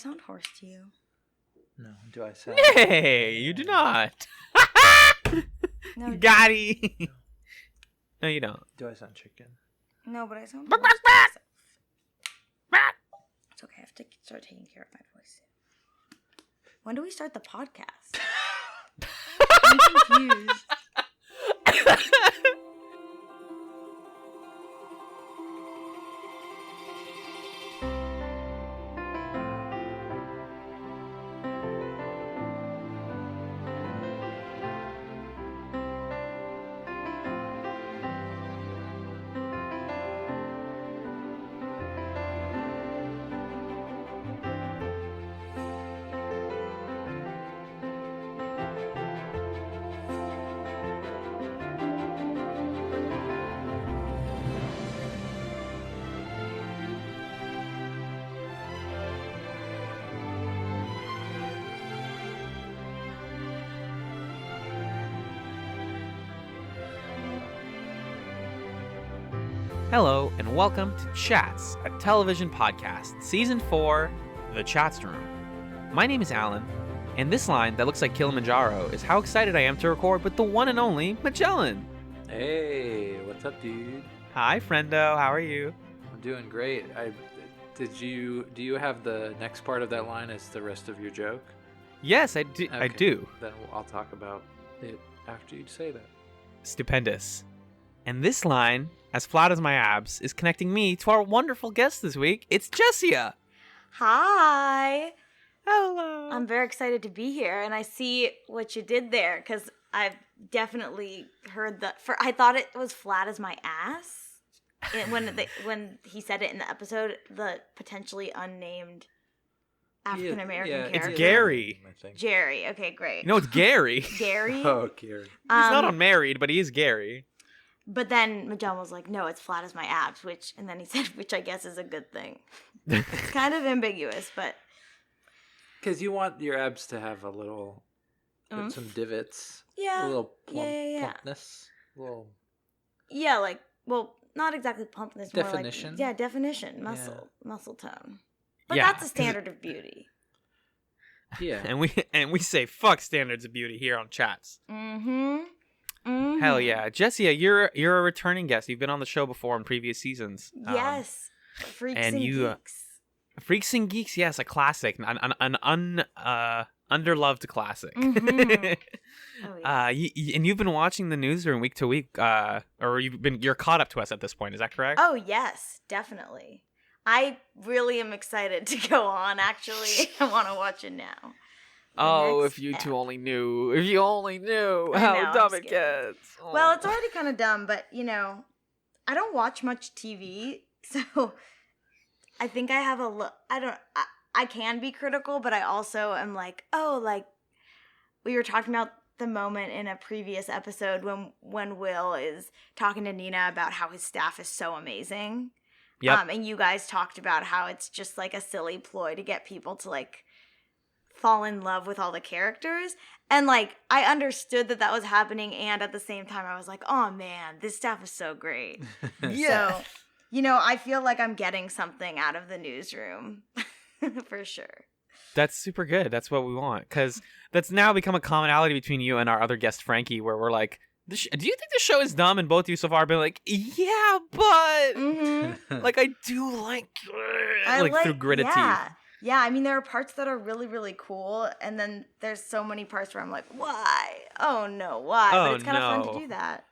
sound hoarse to you? No, do I sound? Hey, you do not. No, Gotti. No, you don't. Do I sound chicken? No, but I sound hoarse to myself. It's okay. I have to start taking care of my voice. When do we start the podcast? I'm confused. Hello, and welcome to Chats, a television podcast, Season 4, The ChatzRoom. My name is Alan, and this line that looks like Kilimanjaro is how excited I am to record with the one and only Magellan. Hey, what's up, dude? Hi, friendo. How are you? I'm doing great. Do you have the next part of that line as the rest of your joke? Yes, I do. I Okay, do. Then I'll talk about it after you say that. Stupendous. And this line, as flat as my abs, is connecting me to our wonderful guest this week. It's Jessia. Hi. Hello. I'm very excited to be here, and I see what you did there because I've definitely heard that. I thought it was flat as my ass when he said it in the episode. The potentially unnamed African American character. It's Gary. I think. Jerry. Okay, great. No, it's Gary. Gary. Oh, Gary. He's not unmarried, but he is Gary. But then Magellan was like, "No, it's flat as my abs," and then he said, which I guess is a good thing. It's kind of ambiguous, but Because you want your abs to have a little, some divots. Yeah. A little Yeah. plumpness. A little. yeah, not exactly plumpness, Definition? more like definition, muscle tone. But Yeah, that's a standard of beauty. Yeah. And we say fuck standards of beauty here on Chats. Mm-hmm. Hell yeah, Jessia, you're a returning guest. You've been on the show before in previous seasons. Yes, Freaks and Geeks. Freaks and Geeks, yes, a classic, an underloved classic. Mm-hmm. Oh, yeah. And you've been watching the Newsroom week to week, or you're caught up to us at this point. Is that correct? Oh yes, definitely. I really am excited to go on. Actually, I want to watch it now. If you two only knew. If you only knew I how know, dumb I'm it scared. gets. Oh. Well, it's already kind of dumb, but I don't watch much TV, so I think I have I can be critical, but I also am like, we were talking about the moment in a previous episode when Will is talking to Nina about how his staff is so amazing. Yep. And you guys talked about how it's just like a silly ploy to get people to like fall in love with all the characters. And like, I understood that was happening. And at the same time, I was like, oh man, this staff is so great. Yeah. So, I feel like I'm getting something out of the Newsroom for sure. That's super good. That's what we want. Because that's now become a commonality between you and our other guest, Frankie, where we're like, do you think the show is dumb? And both of you so far have been like, yeah, but like, I do like through gritted teeth. Yeah, I mean, there are parts that are really, really cool, and then there's so many parts where I'm like, why? Oh, no, why? But it's kind of fun to do that.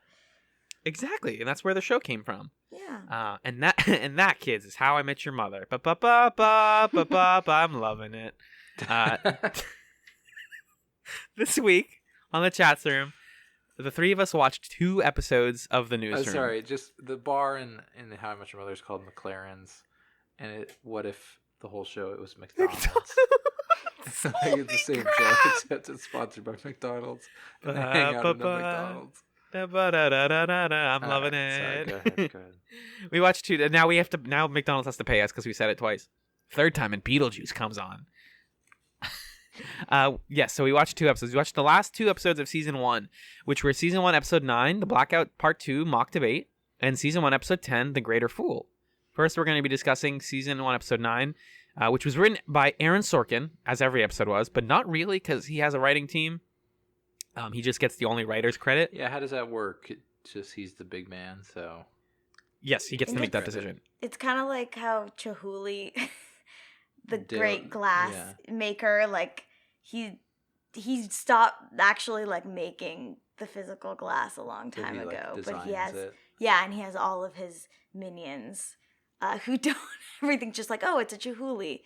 Exactly, and that's where the show came from. Yeah. And that, kids, is How I Met Your Mother. Ba-ba-ba-ba-ba-ba-ba. I'm loving it. This week, on the ChatzRoom, the three of us watched 2 episodes of the Newsroom. Oh, sorry, just the bar in How I Met Your Mother is called McLaren's, and what if the whole show it was McDonald's? It's like it's the same show except it's sponsored by McDonald's. And they hang out in the McDonald's. I'm loving it. Sorry, go ahead. We watched 2. Now McDonald's has to pay us because we said it twice. Third time, and Beetlejuice comes on. Yes, so we watched 2 episodes. We watched the last 2 episodes of season 1, which were season 1, episode 9, the Blackout Part 2, Mock Debate, and season 1, episode 10, The Greater Fool. First, we're going to be discussing season 1, episode 9, which was written by Aaron Sorkin, as every episode was, but not really because he has a writing team. He just gets the only writer's credit. Yeah, how does that work? It's just he's the big man, so... Yes, he gets to make that decision. It's kind of like how Chihuly, the great glass maker, like he stopped actually like making the physical glass a long time ago, but he has and he has all of his minions who don't everything just like, oh, it's a Chihuly,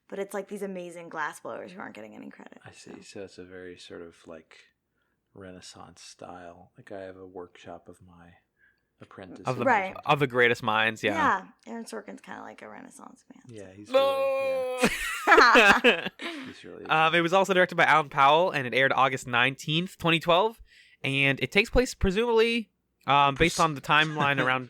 but it's like these amazing glass blowers who aren't getting any credit. I see. So it's a very sort of like Renaissance style. Like I have a workshop of my apprentice of the greatest minds. Yeah, Aaron Sorkin's kind of like a Renaissance man. Yeah, he's he's really it was also directed by Alan Powell, and it aired August 19th, 2012, and it takes place presumably based on the timeline around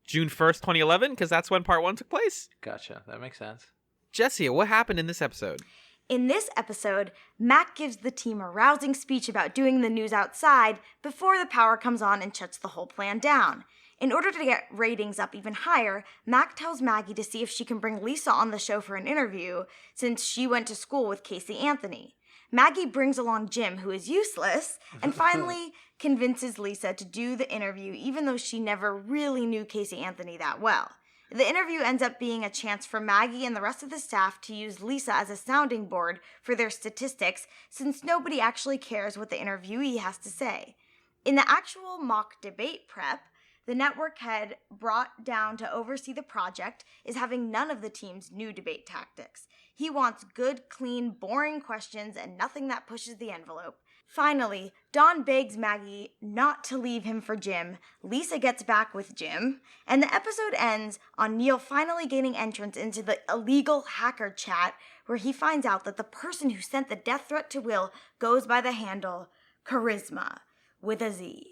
June 1st, 2011, because that's when part 1 took place. Gotcha, that makes sense. Jessia, what happened in this episode? In this episode, Mac gives the team a rousing speech about doing the news outside before the power comes on and shuts the whole plan down. In order to get ratings up even higher, Mac tells Maggie to see if she can bring Lisa on the show for an interview, since she went to school with Casey Anthony. Maggie brings along Jim, who is useless, and finally convinces Lisa to do the interview even though she never really knew Casey Anthony that well. The interview ends up being a chance for Maggie and the rest of the staff to use Lisa as a sounding board for their statistics, since nobody actually cares what the interviewee has to say. In the actual mock debate prep, the network head brought down to oversee the project is having none of the team's new debate tactics. He wants good, clean, boring questions and nothing that pushes the envelope. Finally, Don begs Maggie not to leave him for Jim. Lisa gets back with Jim, and the episode ends on Neil finally gaining entrance into the illegal hacker chat, where he finds out that the person who sent the death threat to Will goes by the handle Charisma, with a Z.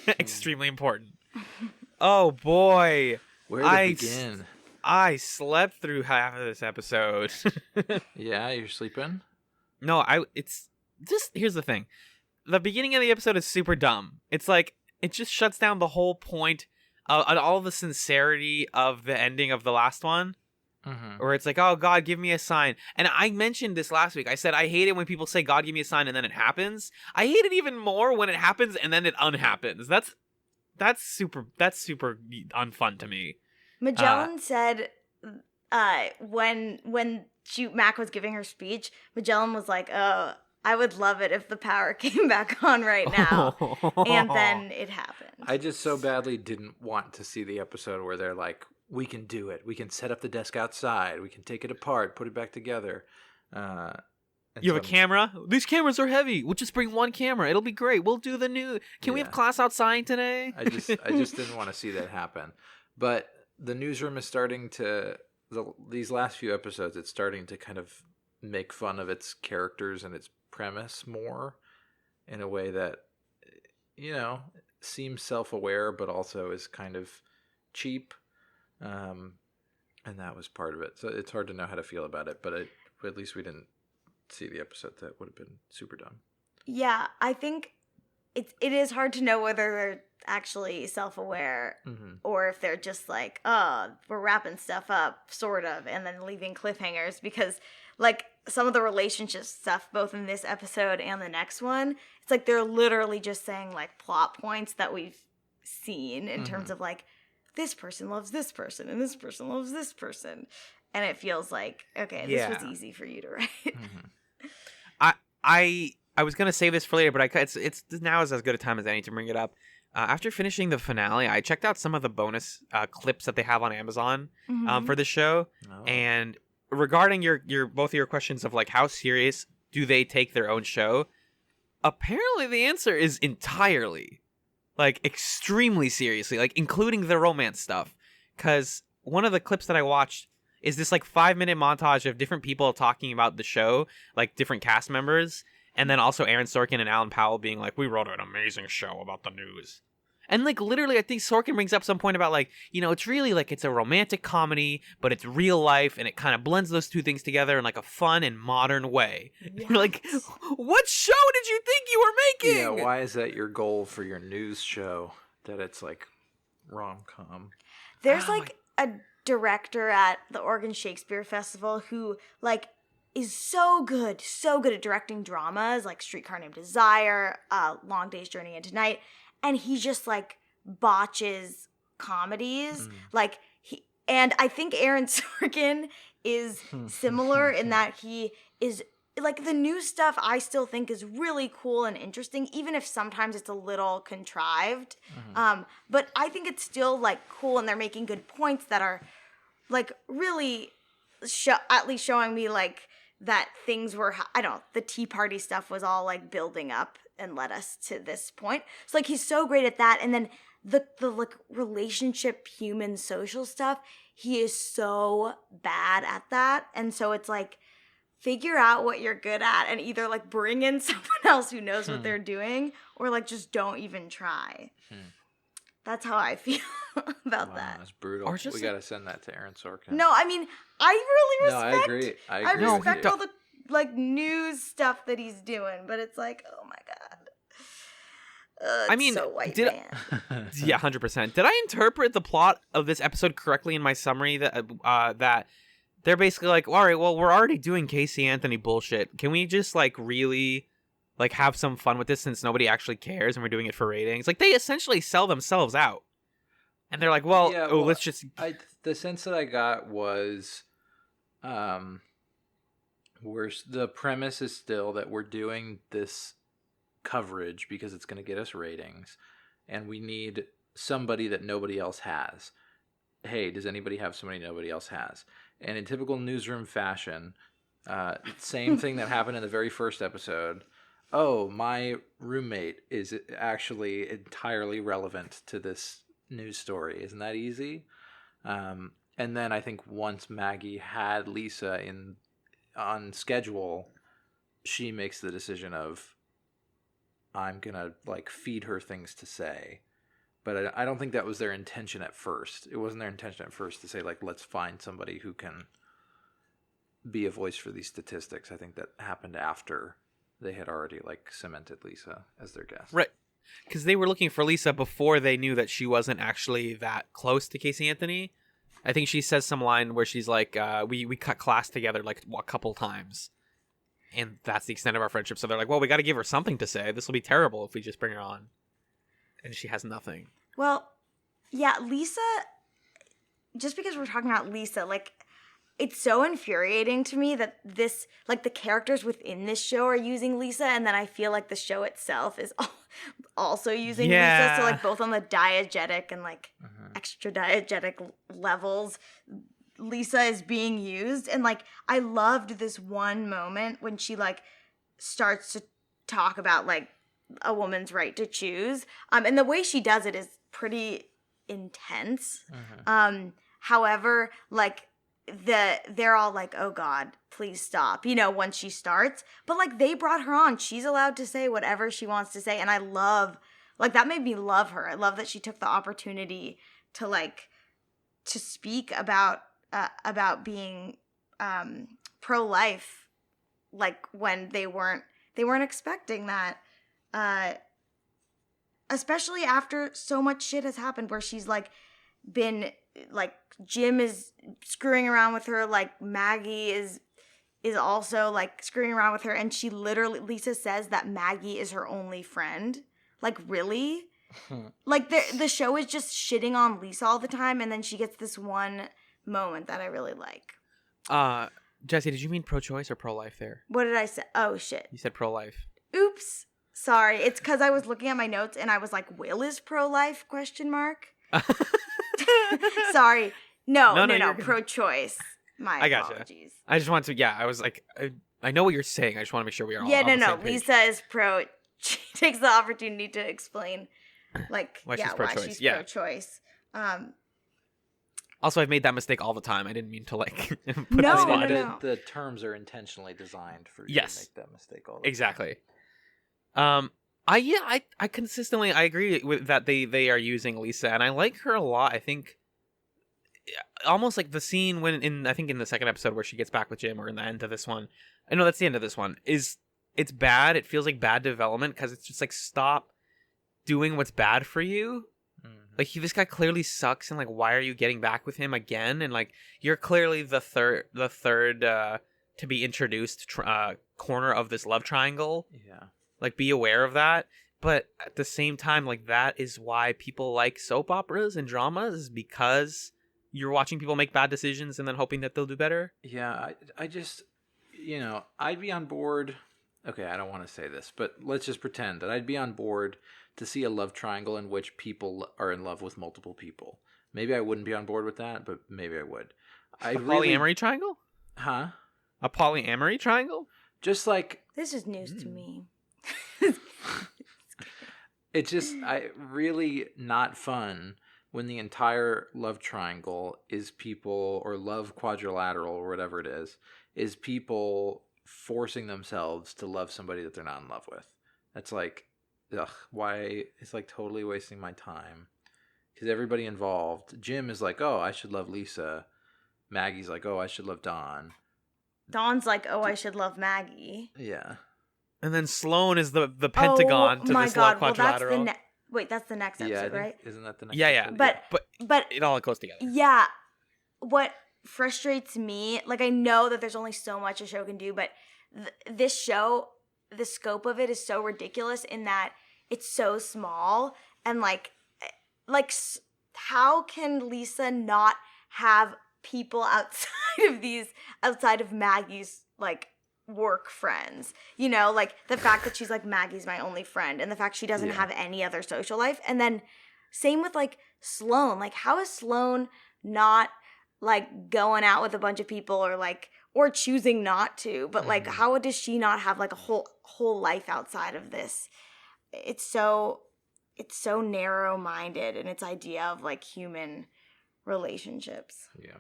Extremely important. Oh boy. Where to begin? I slept through half of this episode. Yeah, you're sleeping? No, it's just, here's the thing. The beginning of the episode is super dumb. It's like, it just shuts down the whole point of all the sincerity of the ending of the last one. Mm-hmm. Where it's like, oh, God, give me a sign. And I mentioned this last week. I said, I hate it when people say, God, give me a sign, and then it happens. I hate it even more when it happens and then it unhappens. That's super unfun to me. Magellan said when Mac was giving her speech, Magellan was like, oh, I would love it if the power came back on right now. And then it happened. I just so badly didn't want to see the episode where they're like, we can do it. We can set up the desk outside. We can take it apart, put it back together. You have a camera? These cameras are heavy. We'll just bring one camera. It'll be great. We'll do the new... Can we have class outside today? I just didn't want to see that happen. But the newsroom is starting to... These last few episodes, it's starting to kind of make fun of its characters and its premise more in a way that, you know, seems self-aware but also is kind of cheap. And that was part of it. So it's hard to know how to feel about it, but at least we didn't see the episode that would have been super dumb. Yeah, I think it is hard to know whether they're actually self-aware or if they're just like, oh, we're wrapping stuff up, sort of, and then leaving cliffhangers, because like some of the relationship stuff, both in this episode and the next one, it's like they're literally just saying like plot points that we've seen in terms of like, this person loves this person and this person loves this person. And it feels like, okay, this was easy for you to write. I was gonna save this for later, but it's now is as good a time as any to bring it up. After finishing the finale, I checked out some of the bonus clips that they have on Amazon for the show. Oh. And regarding your both of your questions of like how serious do they take their own show, apparently the answer is entirely, like extremely seriously, like including the romance stuff. Because one of the clips that I watched is this like 5-minute montage of different people talking about the show, like different cast members, and then also Aaron Sorkin and Alan Powell being like, we wrote an amazing show about the news. And like literally, I think Sorkin brings up some point about like, you know, it's really like it's a romantic comedy, but it's real life, and it kind of blends those two things together in like a fun and modern way. Yes. Like, what show did you think you were making? Yeah, why is that your goal for your news show? That it's like rom-com. There's like a director at the Oregon Shakespeare Festival who like is so good at directing dramas like Streetcar Named Desire, Long Day's Journey into Night, and he just like botches comedies. Like and I think Aaron Sorkin is similar in that he is like the new stuff I still think is really cool and interesting, even if sometimes it's a little contrived. But I think it's still like cool, and they're making good points that are like really at least showing me like that things were, the Tea Party stuff was all like building up and led us to this point. So like he's so great at that. And then the like relationship, human, social stuff, he is so bad at that. And so it's like, figure out what you're good at and either like bring in someone else who knows what they're doing or like just don't even try. That's how I feel about that. That's brutal. Or just we got to send that to Aaron Sorkin. No, I mean, I really respect. No, I agree. I agree. I respect all the like news stuff that he's doing, but it's like, oh my god. I mean, so white man. Yeah, 100%. Did I interpret the plot of this episode correctly in my summary that that they're basically like, all right, well, we're already doing Casey Anthony bullshit. Can we just like really like have some fun with this since nobody actually cares and we're doing it for ratings? Like they essentially sell themselves out. And they're like, well, let's just the sense that I got was the premise is still that we're doing this coverage because it's going to get us ratings and we need somebody that nobody else has. Hey, does anybody have somebody nobody else has? And in typical newsroom fashion, same thing that happened in the very first episode. Oh, my roommate is actually entirely relevant to this news story. Isn't that easy? And then I think once Maggie had Lisa on schedule, she makes the decision of, I'm going to like feed her things to say. But I don't think that was their intention at first. It wasn't their intention at first to say, like, let's find somebody who can be a voice for these statistics. I think that happened after they had already, like, cemented Lisa as their guest. Right. Because they were looking for Lisa before they knew that she wasn't actually that close to Casey Anthony. I think she says some line where she's like, we cut class together, like, a couple times. And that's the extent of our friendship. So they're like, well, we got to give her something to say. This will be terrible if we just bring her on. And she has nothing. Well, yeah, Lisa, just because we're talking about Lisa, like, it's so infuriating to me that this, like, the characters within this show are using Lisa, and then I feel like the show itself is also using Lisa. So, like, both on the diegetic and, like, extra diegetic levels, Lisa is being used. And, like, I loved this one moment when she, like, starts to talk about, like, a woman's right to choose. And the way she does it is pretty intense. However, like, they're all like, oh God, please stop, once she starts. But, like, they brought her on. She's allowed to say whatever she wants to say. And I love, like, that made me love her. I love that she took the opportunity to, like, to speak about being pro-life, like, when they weren't expecting that. Especially after so much shit has happened where she's like been like Jim is screwing around with her, like Maggie is also like screwing around with her, and she literally, Lisa says that Maggie is her only friend. Like, really? Like the show is just shitting on Lisa all the time, and then she gets this one moment that I really like. Jessie, did you mean pro-choice or pro-life there? What did I say? Oh shit. You said pro-life. Oops. Sorry. It's because I was looking at my notes and I was like, Will is pro-life? ? Sorry. No. Pro-choice. My apologies. I just want to, I was like, I know what you're saying. I just want to make sure we are all on the same page. Lisa is pro. She takes the opportunity to explain, like, why she's pro-choice. Also, I've made that mistake all the time. I didn't mean to, like, put No. The terms are intentionally designed for you to make that mistake all the time. Exactly. I consistently, I agree with that they are using Lisa, and I like her a lot. I think almost like the scene I think in the second episode where she gets back with Jim, or in the end of this one, I know that's the end of this one, it's bad. It feels like bad development because it's just like, stop doing what's bad for you. like this guy clearly sucks, and like why are you getting back with him again? And like you're clearly the third to be introduced corner of this love triangle. Yeah. Like be aware of that. But at the same time, like that is why people like soap operas and dramas, is because you're watching people make bad decisions and then hoping that they'll do better. Yeah, I just, I'd be on board. Okay, I don't want to say this, but let's just pretend that I'd be on board to see a love triangle in which people are in love with multiple people. Maybe I wouldn't be on board with that, but maybe I would. Polyamory triangle? Huh? A polyamory triangle? Just like... This is news to me. It's just really not fun when the entire love triangle is people, or love quadrilateral, or whatever it is people forcing themselves to love somebody that they're not in love with. That's like, ugh, why? It's like totally wasting my time. Because everybody involved, Jim is like, oh, I should love Lisa. Maggie's like, oh, I should love Dawn. Dawn's like, oh, I should love Maggie. Yeah. And then Sloane is the pentagon to this love quadrilateral. That's the next episode, right? Isn't that the next Yeah. episode? But it all goes together. Yeah. What frustrates me, like I know that there's only so much a show can do, but this show, the scope of it is so ridiculous in that it's so small, and like how can Lisa not have people outside of Maggie's like work friends, like the fact that she's like, Maggie's my only friend, and the fact she doesn't have any other social life. And then same with like Sloane, like how is Sloane not like going out with a bunch of people, or choosing not to, but like how does she not have like a whole life outside of this? It's so narrow-minded in its idea of like human relationships. Yeah.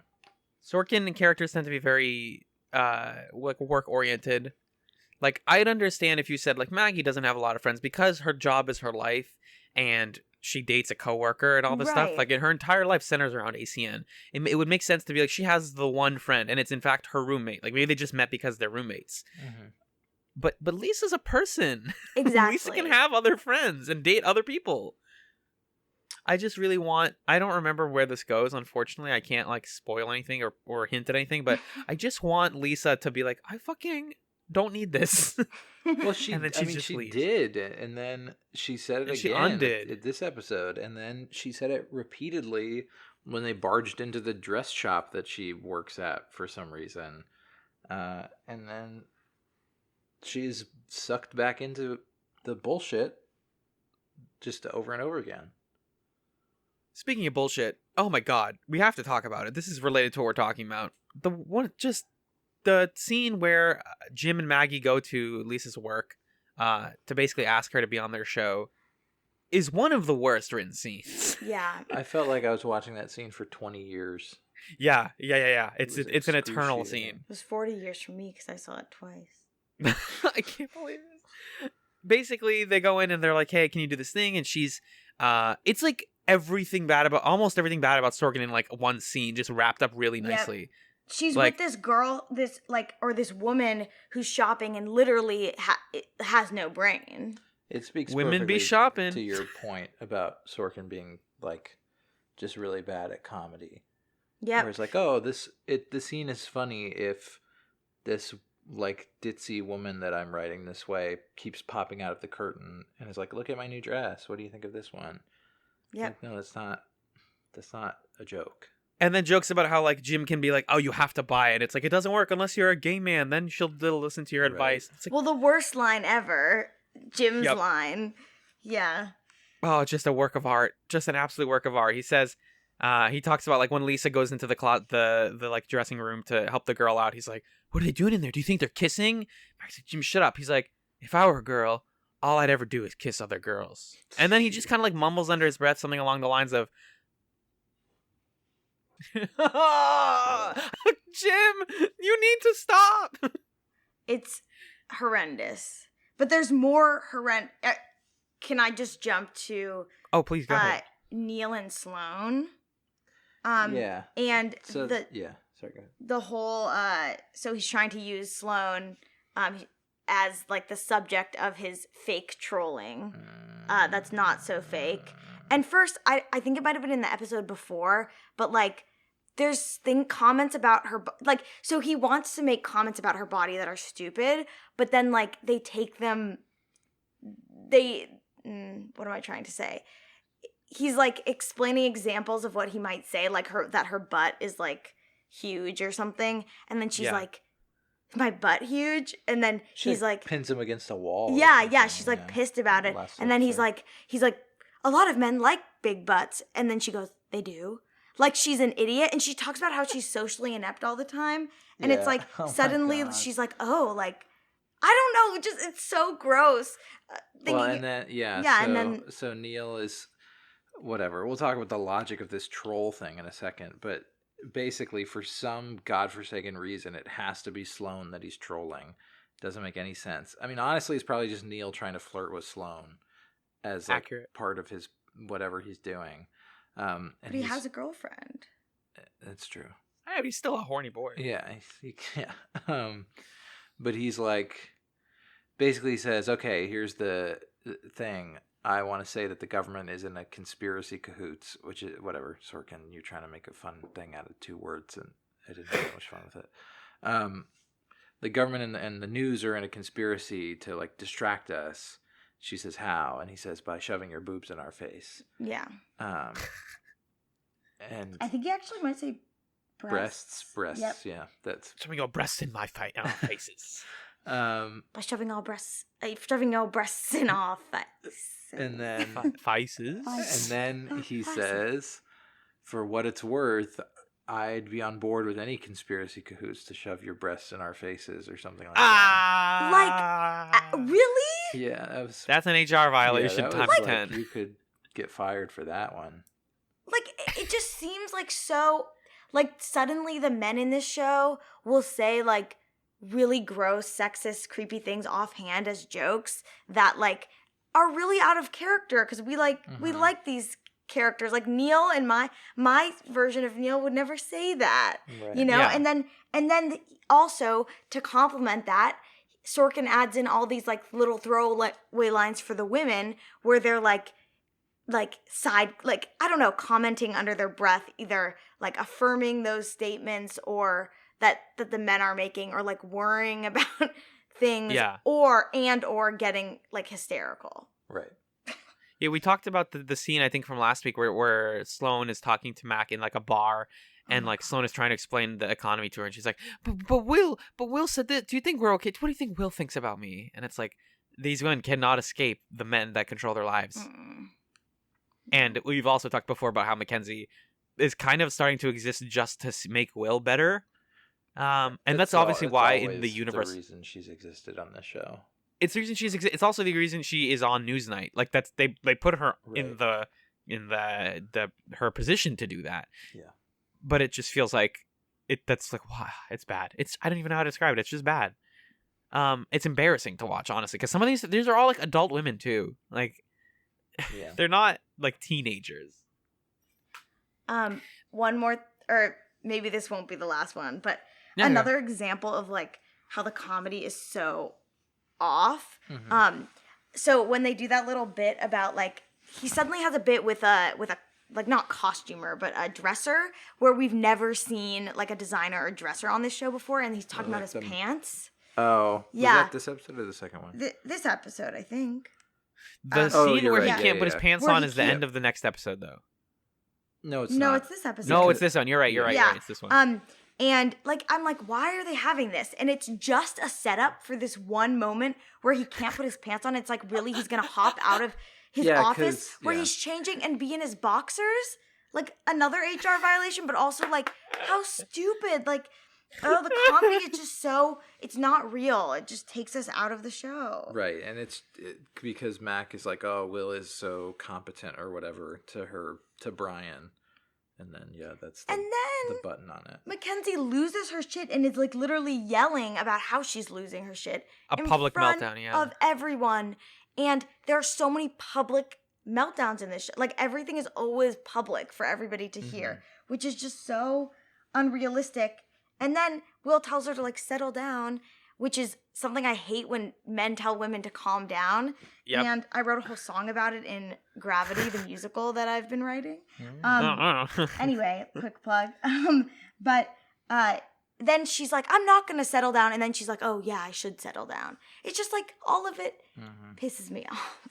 Sorkin and characters tend to be very like work-oriented. Like I'd understand if you said like Maggie doesn't have a lot of friends because her job is her life and she dates a coworker and all this stuff. Like her entire life centers around ACN. It would make sense to be like she has the one friend and it's in fact her roommate. Like maybe they just met because they're roommates. Mm-hmm. But Lisa's a person. Exactly. Lisa can have other friends and date other people. I just really want... I don't remember where this goes, unfortunately. I can't like spoil anything or hint at anything, but I just want Lisa to be like, I fucking don't need this. Well, she did, and then she said it again. She undid this episode, and then she said it repeatedly when they barged into the dress shop that she works at for some reason, and then she's sucked back into the bullshit just over and over again. Speaking of bullshit, oh my god, we have to talk about it. This is related to what we're talking about. The scene where Jim and Maggie go to Lisa's work to basically ask her to be on their show is one of the worst written scenes. Yeah. I felt like I was watching that scene for 20 years. Yeah. It's an eternal scene. It was 40 years for me because I saw it twice. I can't believe this. Basically, they go in and they're like, hey, can you do this thing? And she's... it's like almost everything bad about Sorkin in like one scene just wrapped up really nicely. Yep. She's like, with this girl, this woman who's shopping and literally has no brain. It speaks women be shopping to your point about Sorkin being like just really bad at comedy. Yeah, where it's like, oh, the scene is funny if this like ditzy woman that I'm writing this way keeps popping out of the curtain and is like, look at my new dress. What do you think of this one? Yeah, like, no, that's not a joke. And then jokes about how like Jim can be like, oh, you have to buy it. It's like, it doesn't work unless you're a gay man. Then she'll listen to your advice. It's like, well, the worst line ever, Jim's line. Yeah. Oh, just a work of art. Just an absolute work of art. He says, he talks about like when Lisa goes into the like dressing room to help the girl out. He's like, what are they doing in there? Do you think they're kissing? I said, Jim, shut up. He's like, if I were a girl, all I'd ever do is kiss other girls. And then he just kind of like mumbles under his breath something along the lines of, Jim, you need to stop. It's horrendous. But there's more horrendous. Can I just jump to... Oh, please go ahead. Neil and Sloane. Yeah. And sorry, go ahead. The whole... so he's trying to use Sloane as like the subject of his fake trolling. That's not so fake. And first, I think it might have been in the episode before, but like there's comments about her, like, so he wants to make comments about her body that are stupid, but then like they take them, what am I trying to say? He's like explaining examples of what he might say, like that her butt is like huge or something, and then she's like, my butt huge, and then he's like pins him against a wall. Yeah, she's like pissed about it, and then he's like, a lot of men like big butts, and then she goes, they do. Like she's an idiot, and she talks about how she's socially inept all the time, and it's like suddenly she's like, oh, like I don't know, just it's so gross. And then so Neil is whatever. We'll talk about the logic of this troll thing in a second, but basically for some godforsaken reason it has to be Sloane that he's trolling. Doesn't make any sense. I mean, honestly, it's probably just Neil trying to flirt with Sloane as like part of his whatever he's doing. And but he has a girlfriend. That's true. But he's still a horny boy. Yeah. But he's like, basically says, okay, here's the thing. I want to say that the government is in a conspiracy cahoots, which is whatever. Sorkin, you're trying to make a fun thing out of 2 words, and I didn't have much fun with it. The government and the news are in a conspiracy to like distract us. She says, how? And he says, by shoving your boobs in our face. Yeah. And I think he actually might say breasts. Breasts. Yep. Yeah, that's shoving your breasts in our faces. By shoving your breasts in our face. And then faces. And then he says, for what it's worth, I'd be on board with any conspiracy cahoots to shove your breasts in our faces or something like that. Like, really? Yeah, that's an HR violation times 10. You could get fired for that one. Like, it just seems like so, like, suddenly the men in this show will say, like, really gross, sexist, creepy things offhand as jokes that, like, are really out of character because we like these characters. Like Neil and my version of Neil would never say that, right. You know. Yeah. And then also to complement that, Sorkin adds in all these like little throwaway lines for the women where they're like side, like, I don't know, commenting under their breath, either like affirming those statements or that the men are making, or like worrying about things, or getting like hysterical. Right. Yeah, we talked about the scene, I think, from last week where Sloane is talking to Mac in like a bar, and like Sloane is trying to explain the economy to her, and she's like, but Will said this. Do you think we're okay? What do you think Will thinks about me? And it's like, these women cannot escape the men that control their lives. And we've also talked before about how Mackenzie is kind of starting to exist just to make Will better. And that's obviously why in the universe, the reason she's existed on this show. It's the reason it's also the reason she is on Newsnight. Like that's they put her in her position to do that. Yeah. But it just feels like that's like, wow, it's bad. I don't even know how to describe it. It's just bad. It's embarrassing to watch, honestly, because some of these are all like adult women too. Like, they're not like teenagers. One more, or maybe this won't be the last one, but another example of like how the comedy is so off. Mm-hmm. So when they do that little bit about like, he suddenly has a bit with a like, not costumer, but a dresser, where we've never seen like a designer or dresser on this show before, and he's talking about his pants. Oh, yeah. Was that this episode or the second one? This episode, I think. The scene where he can't put his pants on is the end of the next episode, though. No, it's not. No, it's this episode. No, it's this one. You're right. You're right. Yeah. It's this one. And like, I'm like, why are they having this? And it's just a setup for this one moment where he can't put his pants on. It's like, really, he's gonna hop out of his office where he's changing and be in his boxers? Like, another HR violation, but also like, how stupid. Like, oh, the comedy is just so, it's not real. It just takes us out of the show. Right. And it's because Mac is like, oh, Will is so competent or whatever to Brian. And then, that's the button on it. Mackenzie loses her shit and is like literally yelling about how she's losing her shit. A public meltdown, of everyone. And there are so many public meltdowns in this show. Like, everything is always public for everybody to hear, which is just so unrealistic. And then Will tells her to like settle down, which is something I hate when men tell women to calm down. Yep. And I wrote a whole song about it in Gravity, the musical that I've been writing. Anyway, quick plug. But then she's like, I'm not going to settle down. And then she's like, oh, yeah, I should settle down. It's just like all of it pisses me off.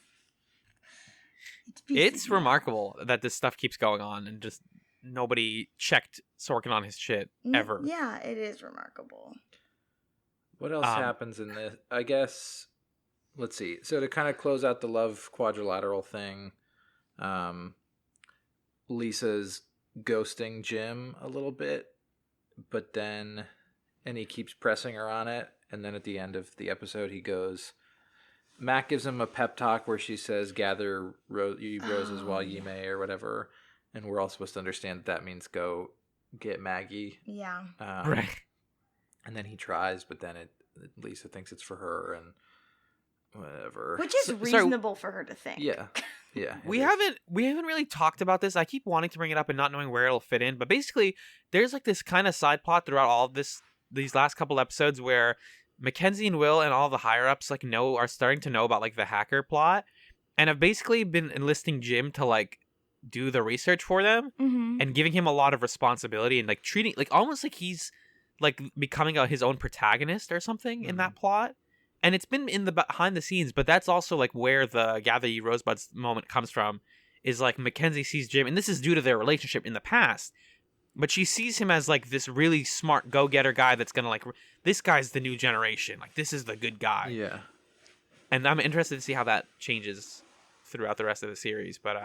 It's remarkable that this stuff keeps going on and just nobody checked Sorkin on his shit ever. Yeah, it is remarkable. What else happens in this? I guess, let's see. So to kind of close out the love quadrilateral thing, Lisa's ghosting Jim a little bit, but then, and he keeps pressing her on it. And then at the end of the episode, he goes, Mac gives him a pep talk where she says, gather roses while ye may, or whatever. And we're all supposed to understand that means go get Maggie. Yeah. Right. And then he tries, but then Lisa thinks it's for her and whatever. Which is reasonable for her to think. Yeah. Yeah. We haven't really talked about this. I keep wanting to bring it up and not knowing where it'll fit in. But basically, there's like this kind of side plot throughout all of these last couple episodes where Mackenzie and Will and all the higher ups are starting to know about like the hacker plot, and have basically been enlisting Jim to like do the research for them and giving him a lot of responsibility and like treating like almost like he's like becoming his own protagonist or something in that plot. And it's been in the behind the scenes, but that's also like where the gather ye rosebuds moment comes from, is like Mackenzie sees Jim, and this is due to their relationship in the past, but she sees him as like this really smart go-getter guy that's gonna like, this guy's the new generation, like this is the good guy. Yeah. And I'm interested to see how that changes throughout the rest of the series, but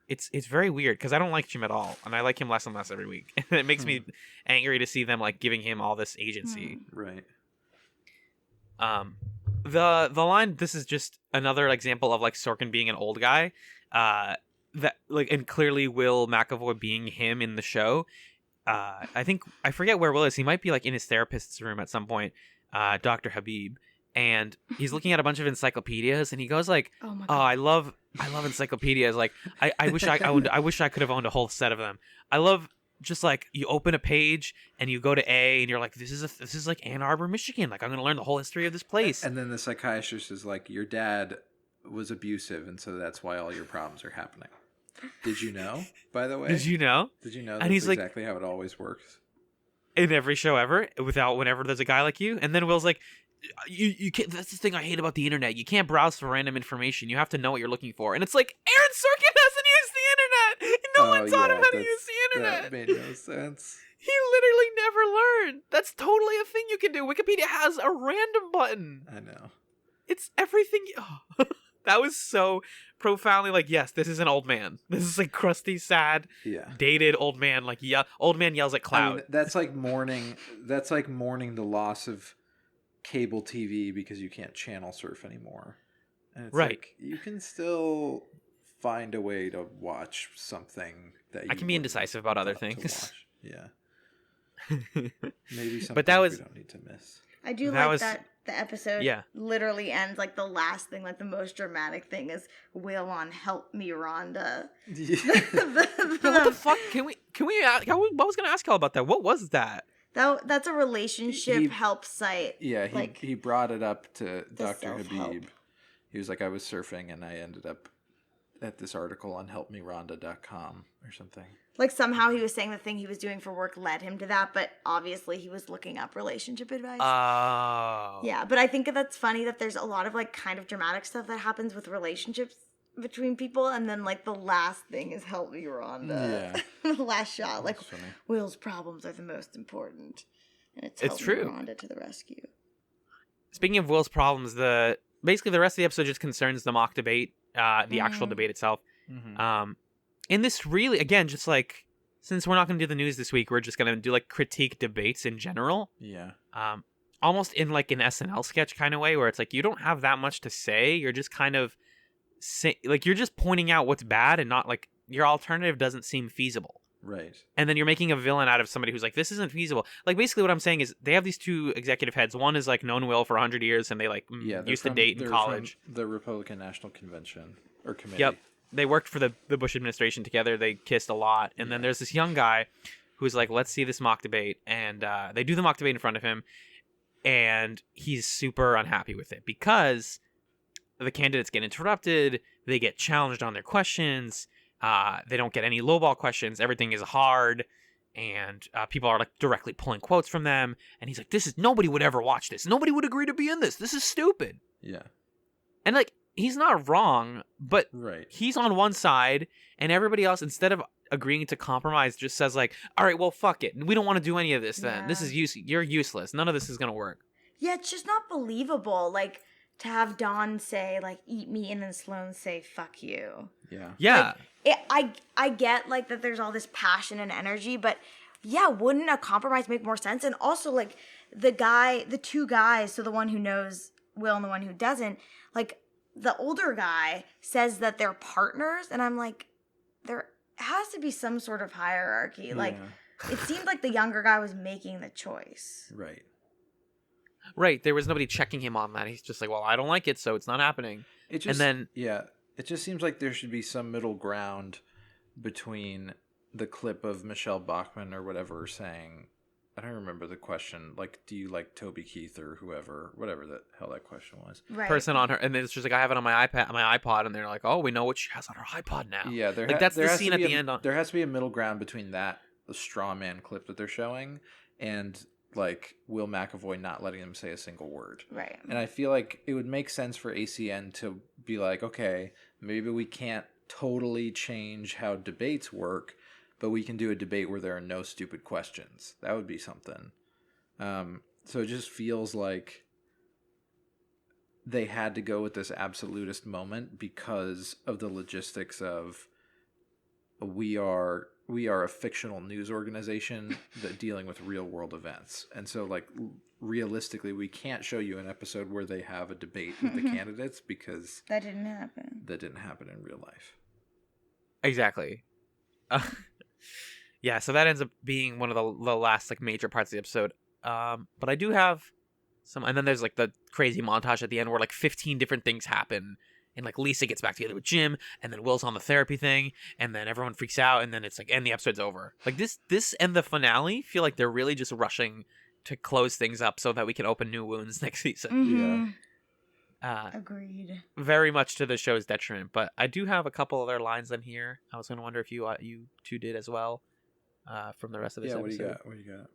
it's very weird because I don't like Jim at all, and I like him less and less every week. And it makes me angry to see them like giving him all this agency. Right. The line, this is just another example of like Sorkin being an old guy, that like, and clearly Will McAvoy being him in the show. I forget where Will is. He might be like in his therapist's room at some point, Dr. Habib, and he's looking at a bunch of encyclopedias, and he goes like, Oh my "Oh, God. I love encyclopedias. Like, I wish I wish I could have owned a whole set of them. I love." Just like you open a page and you go to A and you're like, this is like Ann Arbor, Michigan. Like I'm going to learn the whole history of this place. And then the psychiatrist is like, your dad was abusive, and so that's why all your problems are happening. Did you know, by the way? Did you know? Did you know And that's he's like, exactly how it always works? in every show ever, whenever there's a guy like you. And then Will's like, you can't, that's the thing I hate about the internet. You can't browse for random information. You have to know what you're looking for. And it's like, Aaron Sorkin hasn't used the internet. No one taught him how to use the internet. That made no sense. He literally never learned. That's totally a thing you can do. Wikipedia has a random button. I know. It's everything. That was so profoundly like, yes, this is an old man. This is like crusty, sad, dated old man. Like, old man yells at cloud. I mean, that's like mourning the loss of cable TV because you can't channel surf anymore. And it's like, you can still find a way to watch something that I can be indecisive about other things. Yeah. Maybe something but that was, we don't need to miss. I do like that the episode literally ends like the last thing, like the most dramatic thing is Will on Help Me Rhonda. What the fuck? Can we I was going to ask y'all about that. What was that? That's a relationship help site. Yeah, he brought it up to Dr. self-help. Habib. He was like, I was surfing and I ended up at this article on helpmerhonda.com or something. Like somehow he was saying the thing he was doing for work led him to that, but obviously he was looking up relationship advice. Oh. Yeah, but I think that's funny that there's a lot of like kind of dramatic stuff that happens with relationships between people, and then like the last thing is Help Me Rhonda. Yeah. The last shot, like funny. Will's problems are the most important. And it's true. Me Rhonda to the rescue. Speaking of Will's problems, basically the rest of the episode just concerns the mock debate, the actual debate itself. Mm-hmm. And this really, again, just like, since we're not going to do the news this week, we're just going to do like critique debates in general. Yeah. Almost in like an SNL sketch kind of way, where it's like you don't have that much to say. You're just kind of like you're just pointing out what's bad, and not like your alternative doesn't seem feasible. Right. And then you're making a villain out of somebody who's like, this isn't feasible. Like, basically what I'm saying is they have these two executive heads. One is like known Will for 100 years, and they like used to date in college. The Republican National Convention or Committee. Yep. They worked for the Bush administration together. They kissed a lot. And then there's this young guy who's like, let's see this mock debate. And they do the mock debate in front of him. and he's super unhappy with it because the candidates get interrupted, they get challenged on their questions, they don't get any lowball questions, everything is hard, and people are like directly pulling quotes from them, and he's like, nobody would ever watch this, nobody would agree to be in this is stupid. Yeah. And like, he's not wrong, but Right. he's on one side, and everybody else, instead of agreeing to compromise, just says like, all right, well, fuck it, we don't want to do any of this then. This is you're useless, none of this is gonna work. Yeah, it's just not believable. Like, to have Dawn say, like, eat me, and then Sloane say, fuck you. Yeah. I get, like, that there's all this passion and energy, but yeah, wouldn't a compromise make more sense? And also, like, the two guys, so the one who knows Will and the one who doesn't, like, the older guy says that they're partners, and I'm like, there has to be some sort of hierarchy. Yeah. Like, it seemed like the younger guy was making the choice. Right, there was nobody checking him on that. He's just like, well, I don't like it, so it's not happening. It just seems like there should be some middle ground between the clip of Michelle Bachmann or whatever saying, I don't remember the question, like, do you like Toby Keith or whatever the hell that question was. Right. Person on her, and then it's just like, I have it on my iPod, and they're like, oh, we know what she has on her iPod now. Yeah, that's the scene at the end. There has to be a middle ground between that, the straw man clip that they're showing, and like Will McAvoy not letting them say a single word. Right. And I feel like it would make sense for ACN to be like, okay, maybe we can't totally change how debates work, but we can do a debate where there are no stupid questions. That would be something. So it just feels like they had to go with this absolutist moment because of the logistics of we are a fictional news organization that dealing with real world events. And so, like, realistically, we can't show you an episode where they have a debate with the candidates because that didn't happen. That didn't happen in real life. Exactly. Yeah, so that ends up being one of the last like major parts of the episode. But I do have some, and then there's like the crazy montage at the end where like 15 different things happen, and like Lisa gets back together with Jim, and then Will's on the therapy thing, and then everyone freaks out, and then it's like, and the episode's over. Like this and the finale feel like they're really just rushing to close things up so that we can open new wounds next season. Mm-hmm. Yeah. Agreed. Very much to the show's detriment, but I do have a couple other lines in here. I was going to wonder if you two did as well from the rest of this episode. What do you got?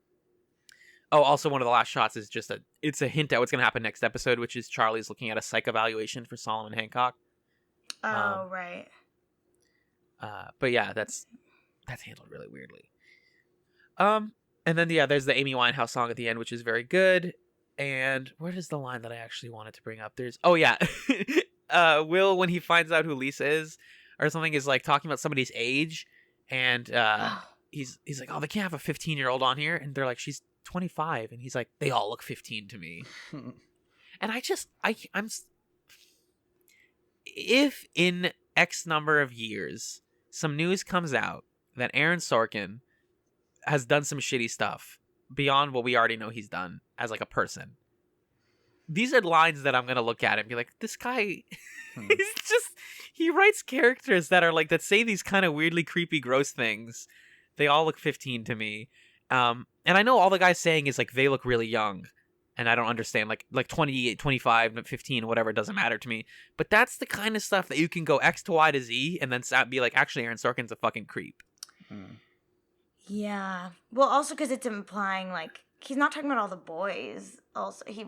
Oh, also one of the last shots is just it's a hint at what's going to happen next episode, which is Charlie's looking at a psych evaluation for Solomon Hancock. Oh, right. But yeah, that's handled really weirdly. And then there's the Amy Winehouse song at the end, which is very good. And where is the line that I actually wanted to bring up? Will, when he finds out who Lisa is or something, is like talking about somebody's age, and he's like, oh, they can't have a 15-year-old on here, and they're like, she's 25, and he's like, they all look 15 to me. And I'm if in X number of years some news comes out that Aaron Sorkin has done some shitty stuff beyond what we already know he's done as like a person, these are lines that I'm gonna look at and be like, this guy he writes characters that are like, that say these kind of weirdly creepy gross things. They all look 15 to me. And I know all the guy's saying is like, they look really young, and I don't understand, like 28, 25, 15, whatever, it doesn't matter to me. But that's the kind of stuff that you can go X to Y to Z and then be like, actually Aaron Sorkin's a fucking creep. Yeah. Well, also because it's implying like he's not talking about all the boys. Also, he's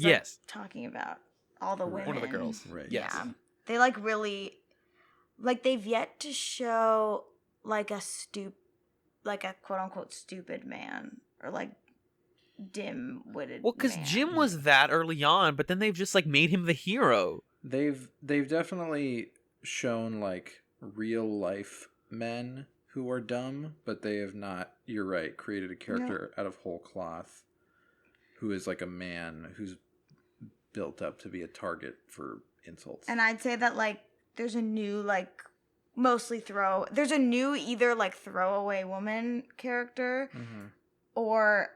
yes, like talking about all the women. One of the girls. Right. Yes. Yeah. They like really, like they've yet to show like a quote unquote stupid man or like dim-witted. Well, because man. Jim was that early on, but then they've just like made him the hero. They've definitely shown like real life men who are dumb, but they have not, you're right, created a character out of whole cloth who is like a man who's built up to be a target for insults. And I'd say that like there's a new like there's a new either like throwaway woman character or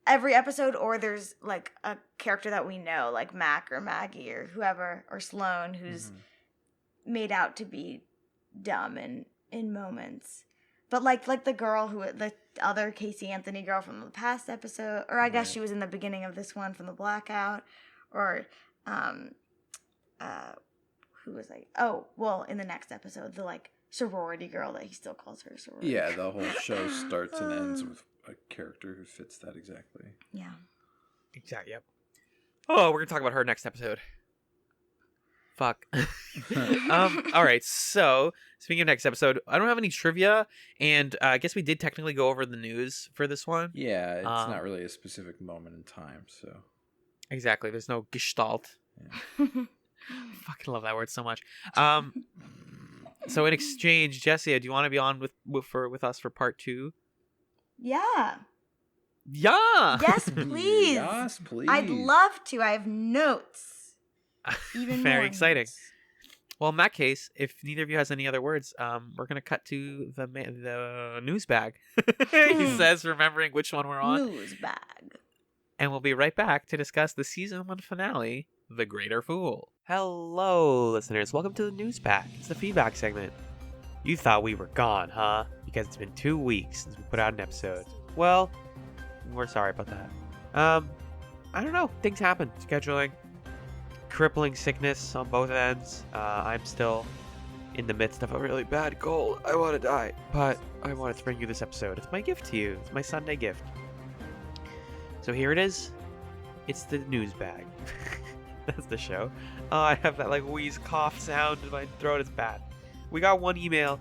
every episode, or there's like a character that we know like Mac or Maggie or whoever, or Sloane, who's made out to be dumb in moments. But like the girl the other Casey Anthony girl from the past episode, or I guess she was in the beginning of this one from the Blackout, or who was like, oh, well, in the next episode, the like sorority girl that he still calls her sorority. Yeah, the whole show starts and ends with a character who fits that exactly. Yeah. Exactly. Yep. Oh, we're gonna talk about her next episode. Fuck. All right. So speaking of next episode, I don't have any trivia, and I guess we did technically go over the news for this one. Yeah, it's not really a specific moment in time, so. Exactly. There's no gestalt. Yeah. I fucking love that word so much. So in exchange, Jessia, do you want to be on with us for part 2? Yeah. Yeah. Yes, please. Yes, please. I'd love to. I have notes. Even Very more exciting. notes. Well, in that case, if neither of you has any other words, we're gonna cut to the news bag. He says, remembering which one we're on. News bag. And we'll be right back to discuss the season 1 finale, The Greater Fool. Hello, listeners. Welcome to the news bag. It's the feedback segment. You thought we were gone, huh? Because it's been 2 weeks since we put out an episode. Well, we're sorry about that. I don't know. Things happen. Scheduling. Crippling sickness on both ends. I'm still in the midst of a really bad cold. I want to die, but I wanted to bring you this episode. It's my gift to you. It's my Sunday gift. So here it is. It's the news bag. That's the show. I have that like wheeze cough sound in my throat. It's bad. We got one email.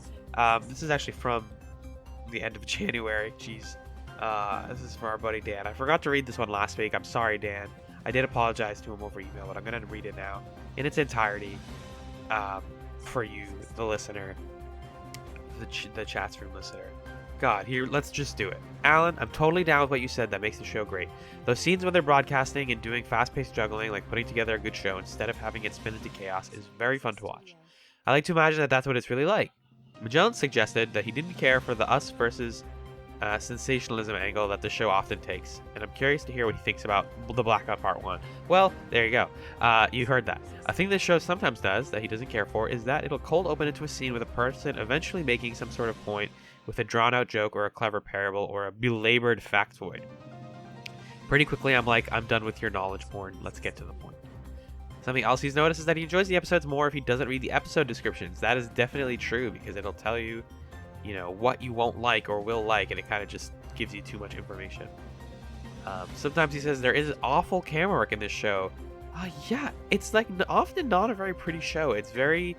This is actually from the end of January. Jeez. This is for our buddy Dan. I forgot to read this one last week. I'm sorry, Dan. I did apologize to him over email, but I'm going to read it now in its entirety for you, the listener, the ChatzRoom listener. God, here, let's just do it. Alan, I'm totally down with what you said. That makes the show great. Those scenes when they're broadcasting and doing fast-paced juggling, like putting together a good show instead of having it spin into chaos, is very fun to watch. I like to imagine that that's what it's really like. Magellan suggested that he didn't care for the us versus sensationalism angle that the show often takes, and I'm curious to hear what he thinks about the Blackout Part 1. Well, there you go. You heard that. A thing this show sometimes does that he doesn't care for is that it'll cold open into a scene with a person eventually making some sort of point with a drawn-out joke or a clever parable or a belabored factoid. Pretty quickly, I'm like, I'm done with your knowledge porn. Let's get to the point. Something else he's noticed is that he enjoys the episodes more if he doesn't read the episode descriptions. That is definitely true because it'll tell you, what you won't like or will like, and it kind of just gives you too much information. Sometimes he says there is awful camera work in this show. Yeah, it's like often not a very pretty show. It's very,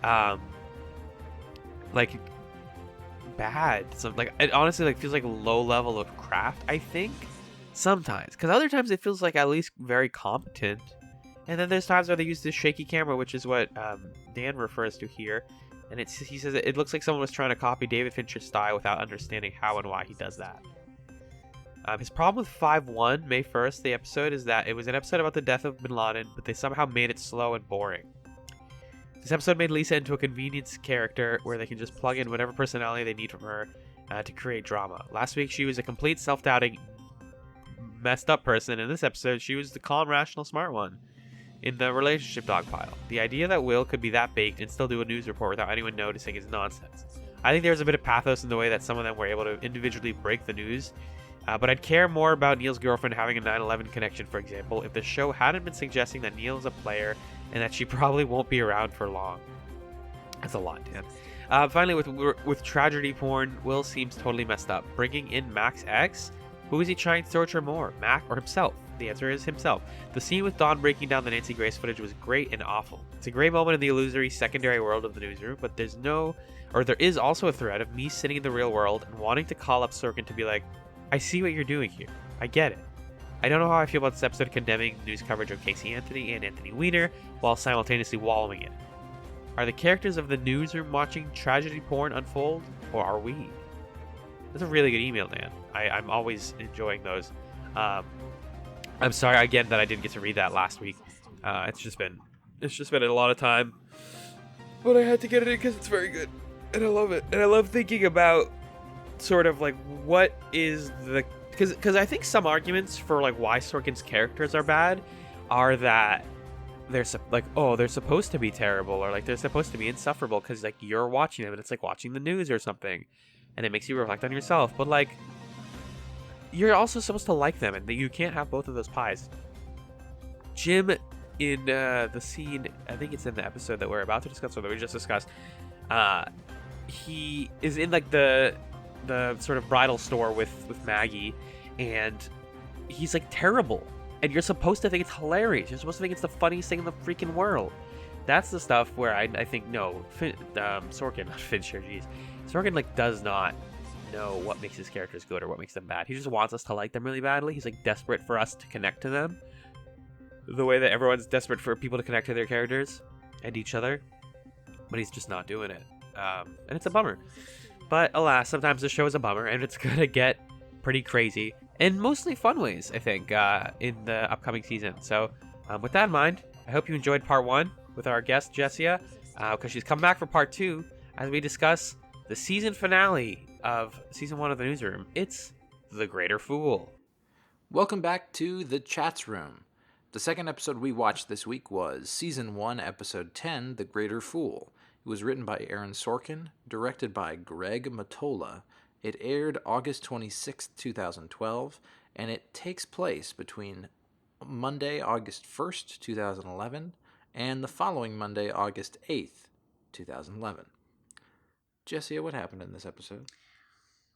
like bad. So like it honestly like feels like low level of craft. I think sometimes, because other times it feels like at least very competent. And then there's times where they use this shaky camera, which is what Dan refers to here. And he says it looks like someone was trying to copy David Fincher's style without understanding how and why he does that. His problem with 5-1, May 1st, the episode, is that it was an episode about the death of Bin Laden, but they somehow made it slow and boring. This episode made Lisa into a convenience character where they can just plug in whatever personality they need from her to create drama. Last week, she was a complete self-doubting, messed up person. In this episode, she was the calm, rational, smart one in the relationship dog pile. The idea that Will could be that baked and still do a news report without anyone noticing is nonsense. I think there's a bit of pathos in the way that some of them were able to individually break the news, but I'd care more about Neil's girlfriend having a 9/11 connection, for example, if the show hadn't been suggesting that Neil is a player and that she probably won't be around for long. That's a lot, Dan. Finally, with tragedy porn, Will seems totally messed up. Bringing in Mac's ex? Who is he trying to torture more, Mac or himself? The answer is himself. The scene with Dawn breaking down the Nancy Grace footage was great and awful. It's a great moment in the illusory secondary world of the newsroom, but there is also a thread of me sitting in the real world and wanting to call up Sorkin to be like, I see what you're doing here. I get it. I don't know how I feel about this episode condemning news coverage of Casey Anthony and Anthony Weiner while simultaneously wallowing in it. Are the characters of the newsroom watching tragedy porn unfold, or are we? That's a really good email, Dan. I'm always enjoying those. I'm sorry again that I didn't get to read that last week. It's just been a lot of time, but I had to get it in because it's very good, and I love it. And I love thinking about sort of like what is the because I think some arguments for like why Sorkin's characters are bad are that they're supposed to be terrible or like they're supposed to be insufferable because like you're watching them and it's like watching the news or something. and it makes you reflect on yourself. But like, you're also supposed to like them, and you can't have both of those pies. Jim, in the scene, I think it's in the episode that we're about to discuss, or that we just discussed, he is in like the sort of bridal store with Maggie, and he's like terrible, and you're supposed to think it's hilarious. You're supposed to think it's the funniest thing in the freaking world. That's the stuff where I think Sorkin, not Fincher, jeez, Sorkin like does not know what makes his characters good or what makes them bad. He just wants us to like them really badly. He's like desperate for us to connect to them, the way that everyone's desperate for people to connect to their characters and each other, but he's just not doing it, and it's a bummer. But alas, sometimes the show is a bummer, and it's gonna get pretty crazy in mostly fun ways, I think, in the upcoming season. So with that in mind, I hope you enjoyed part 1 with our guest Jessia, because she's come back for part 2 as we discuss the season finale of season 1 of the Newsroom. It's The Greater Fool. Welcome back to the ChatzRoom. The second episode we watched this week was Season 1, Episode 10, The Greater Fool. It was written by Aaron Sorkin, directed by Greg Mottola. It aired August 26, 2012, and it takes place between Monday, August 1st, 2011, and the following Monday, August 8th, 2011. Jessia, what happened in this episode?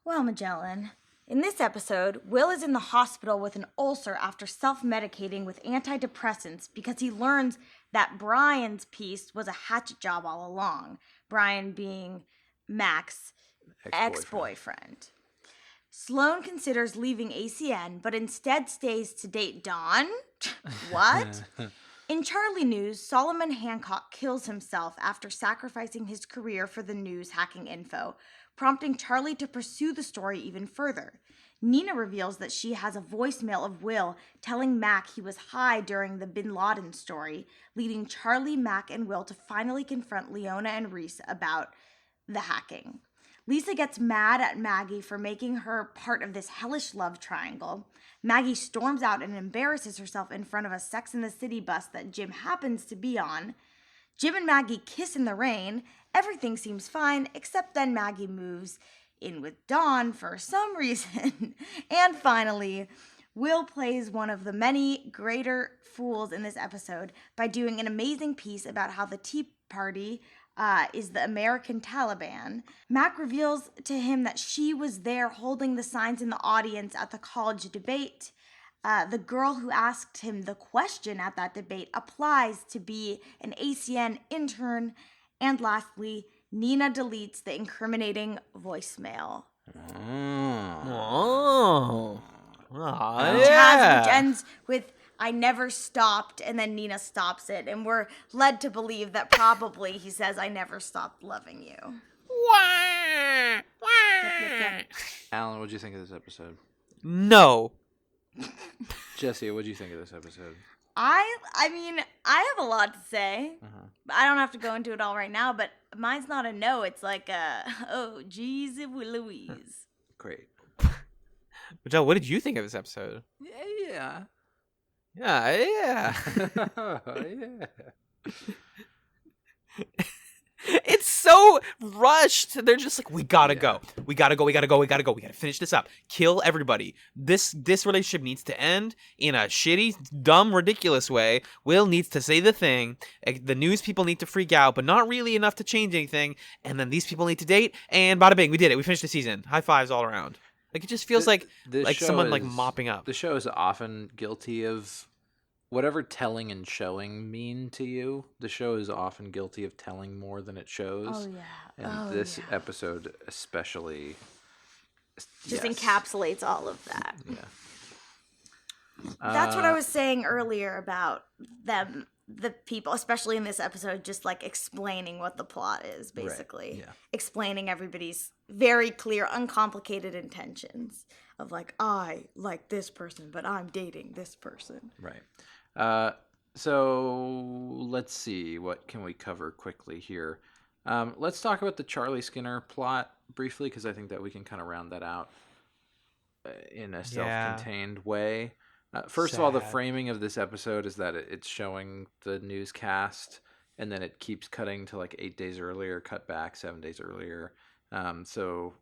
Well, Magellan, in this episode, Will is in the hospital with an ulcer after self-medicating with antidepressants because he learns that Brian's piece was a hatchet job all along. Brian being Mac's ex-boyfriend. Sloane considers leaving ACN, but instead stays to date Dawn. What? In Charlie news, Solomon Hancock kills himself after sacrificing his career for the news hacking info, prompting Charlie to pursue the story even further. Nina reveals that she has a voicemail of Will telling Mac he was high during the Bin Laden story, leading Charlie, Mac, and Will to finally confront Leona and Reese about the hacking. Lisa gets mad at Maggie for making her part of this hellish love triangle. Maggie storms out and embarrasses herself in front of a Sex and the City bus that Jim happens to be on. Jim and Maggie kiss in the rain. Everything seems fine, except then Maggie moves in with Dawn for some reason. And finally, Will plays one of the many greater fools in this episode by doing an amazing piece about how the Tea Party is the American Taliban. Mac reveals to him that she was there holding the signs in the audience at the college debate. The girl who asked him the question at that debate applies to be an ACN intern. And lastly, Nina deletes the incriminating voicemail. Oh. Chaz, which ends with "I never stopped," and then Nina stops it, and we're led to believe that probably he says, "I never stopped loving you." Alan, what'd you think of this episode? No. Jessia, what'd you think of this episode? I mean, I have a lot to say. I don't have to go into it all right now, but mine's not a no. It's like oh, geez, Louise. Great. Joe, what did you think of this episode? Yeah. Yeah. Yeah. It's so rushed. They're just like, we gotta go. We gotta finish this up. Kill everybody. This relationship needs to end in a shitty, dumb, ridiculous way. Will needs to say the thing. The news people need to freak out, but not really enough to change anything. And then these people need to date. And bada bing, we did it. We finished the season. High fives all around. Like, it just feels like someone like mopping up. The show is often guilty of whatever telling and showing mean to you. The show is often guilty of telling more than it shows. Oh, yeah. And this episode especially just encapsulates all of that. Yeah. That's what I was saying earlier about them, the people, especially in this episode, just like explaining what the plot is, basically. Right. Yeah. Explaining everybody's very clear, uncomplicated intentions of like, I like this person, but I'm dating this person. Right. So let's see, what can we cover quickly here? Let's talk about the Charlie Skinner plot briefly, because I think that we can kind of round that out in a self-contained way. First of all, the framing of this episode is that it's showing the newscast, and then it keeps cutting to like 8 days earlier, cut back 7 days earlier. So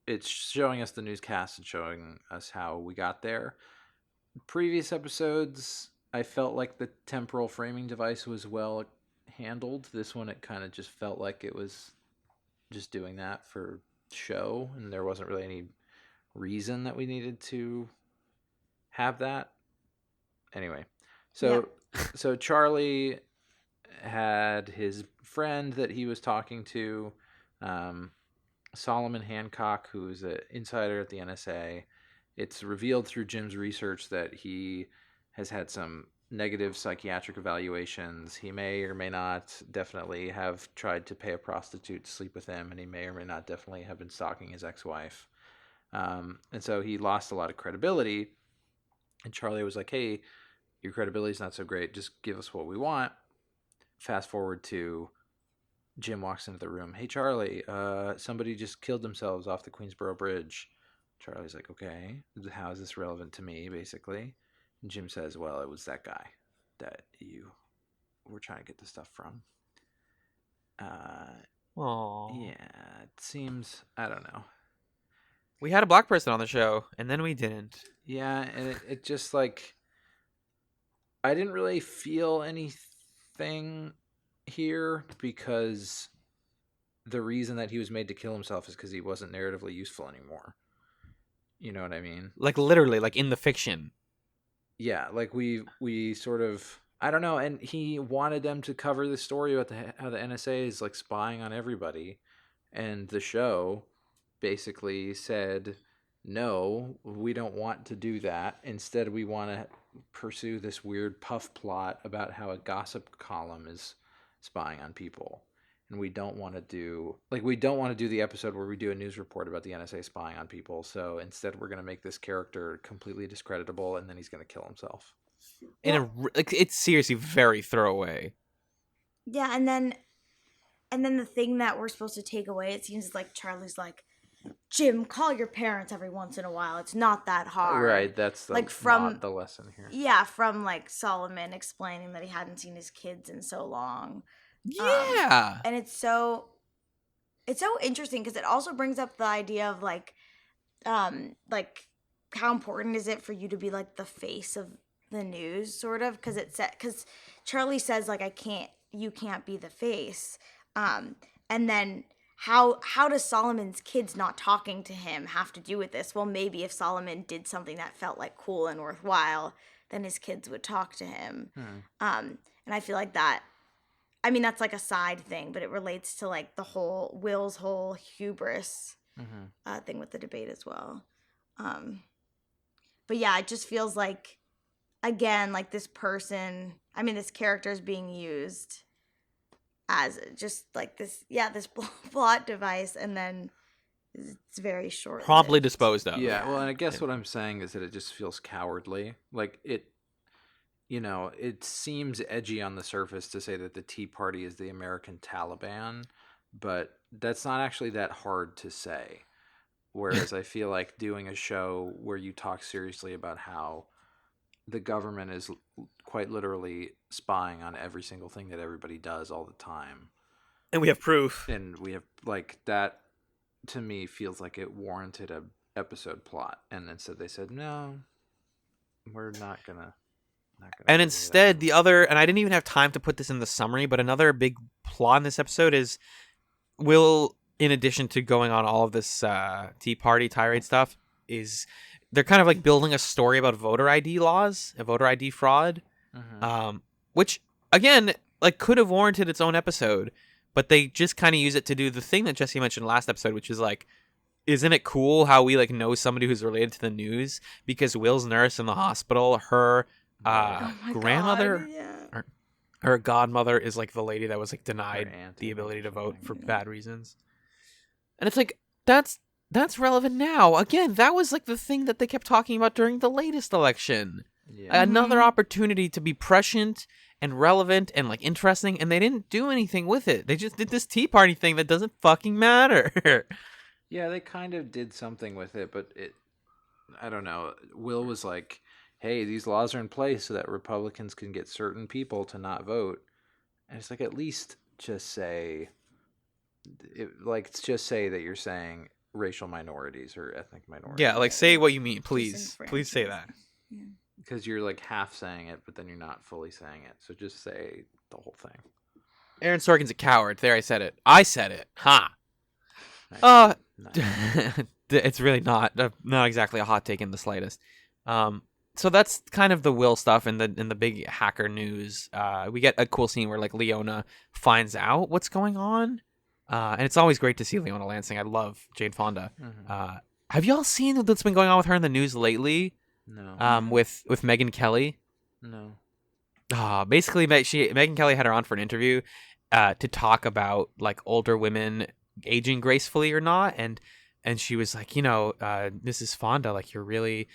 it's showing us the newscast and showing us how we got there. Previous episodes, I felt like the temporal framing device was well handled. This one, it kind of just felt like it was just doing that for show, and there wasn't really any reason that we needed to have that. Anyway, so Charlie had his friend that he was talking to, Solomon Hancock, who is an insider at the NSA. It's revealed through Jim's research that he has had some negative psychiatric evaluations. He may or may not definitely have tried to pay a prostitute to sleep with him, and he may or may not definitely have been stalking his ex-wife. And so he lost a lot of credibility. And Charlie was like, hey, your credibility's not so great. Just give us what we want. Fast forward to Jim walks into the room. Hey, Charlie, somebody just killed themselves off the Queensboro Bridge. Charlie's like, okay, how is this relevant to me, basically? And Jim says, well, it was that guy that you were trying to get the stuff from. Aww. Yeah, it seems, I don't know. We had a black person on the show, and then we didn't. Yeah, and it just like, I didn't really feel anything here because the reason that he was made to kill himself is because he wasn't narratively useful anymore. You know what I mean? Like literally, like in the fiction. Yeah, like we sort of, I don't know, and he wanted them to cover the story about how the NSA is like spying on everybody, and the show basically said, no, we don't want to do that. Instead, we want to pursue this weird puff plot about how a gossip column is spying on people. And we don't want to do the episode where we do a news report about the NSA spying on people. So instead, we're going to make this character completely discreditable, and then he's going to kill himself. It's seriously very throwaway. Yeah, and then the thing that we're supposed to take away, it seems like Charlie's like, Jim, call your parents every once in a while. It's not that hard. Right, that's not the lesson here. Yeah, from like Solomon explaining that he hadn't seen his kids in so long. Yeah. And it's so interesting because it also brings up the idea of like how important is it for you to be like the face of the news, sort of, because Charlie says like you can't be the face, and then how does Solomon's kids not talking to him have to do with this? Well, maybe if Solomon did something that felt like cool and worthwhile, then his kids would talk to him. And I feel like that, I mean, that's like a side thing, but it relates to like the whole Will's whole hubris thing with the debate as well. But yeah, it just feels like, again, like this character is being used as just like this plot device, and then it's very short. Promptly disposed of. Yeah, well, and I guess what I'm saying is that it just feels cowardly. Like it seems edgy on the surface to say that the Tea Party is the American Taliban, but that's not actually that hard to say. Whereas I feel like doing a show where you talk seriously about how the government is quite literally spying on every single thing that everybody does all the time. And we have proof. And we have, like, that to me feels like it warranted a episode plot. And instead they said, no, we're not gonna and instead the other, and I didn't even have time to put this in the summary, but another big plot in this episode is Will, in addition to going on all of this Tea Party tirade stuff, is they're kind of like building a story about voter ID laws and voter ID fraud, which again, like, could have warranted its own episode, but they just kind of use it to do the thing that Jessia mentioned last episode, which is like, isn't it cool how we like know somebody who's related to the news because Will's nurse in the hospital, her grandmother, or her godmother is like the lady that was like denied the ability to vote for bad reasons. And it's like, that's relevant now. Again, that was like the thing that they kept talking about during the latest election. Yeah. Another opportunity to be prescient and relevant and like interesting, and they didn't do anything with it. They just did this Tea Party thing that doesn't fucking matter. Yeah, they kind of did something with it, but I don't know. Will was like, hey, these laws are in place so that Republicans can get certain people to not vote. And it's like, at least just say that you're saying racial minorities or ethnic minorities. Yeah, like say what you mean, please. Disenfranchised. Please say that. Yeah. Because you're like half saying it, but then you're not fully saying it. So just say the whole thing. Aaron Sorkin's a coward. There, I said it. I said it. Ha. Nice. It's really not exactly a hot take in the slightest. So that's kind of the Will stuff and the big hacker news. We get a cool scene where like Leona finds out what's going on, and it's always great to see Leona Lansing. I love Jane Fonda. Mm-hmm. Have y'all seen what's been going on with her in the news lately? No. With Megyn Kelly. No. Basically, Megyn Kelly had her on for an interview to talk about like older women aging gracefully or not, and she was like, Mrs. Fonda, like you're really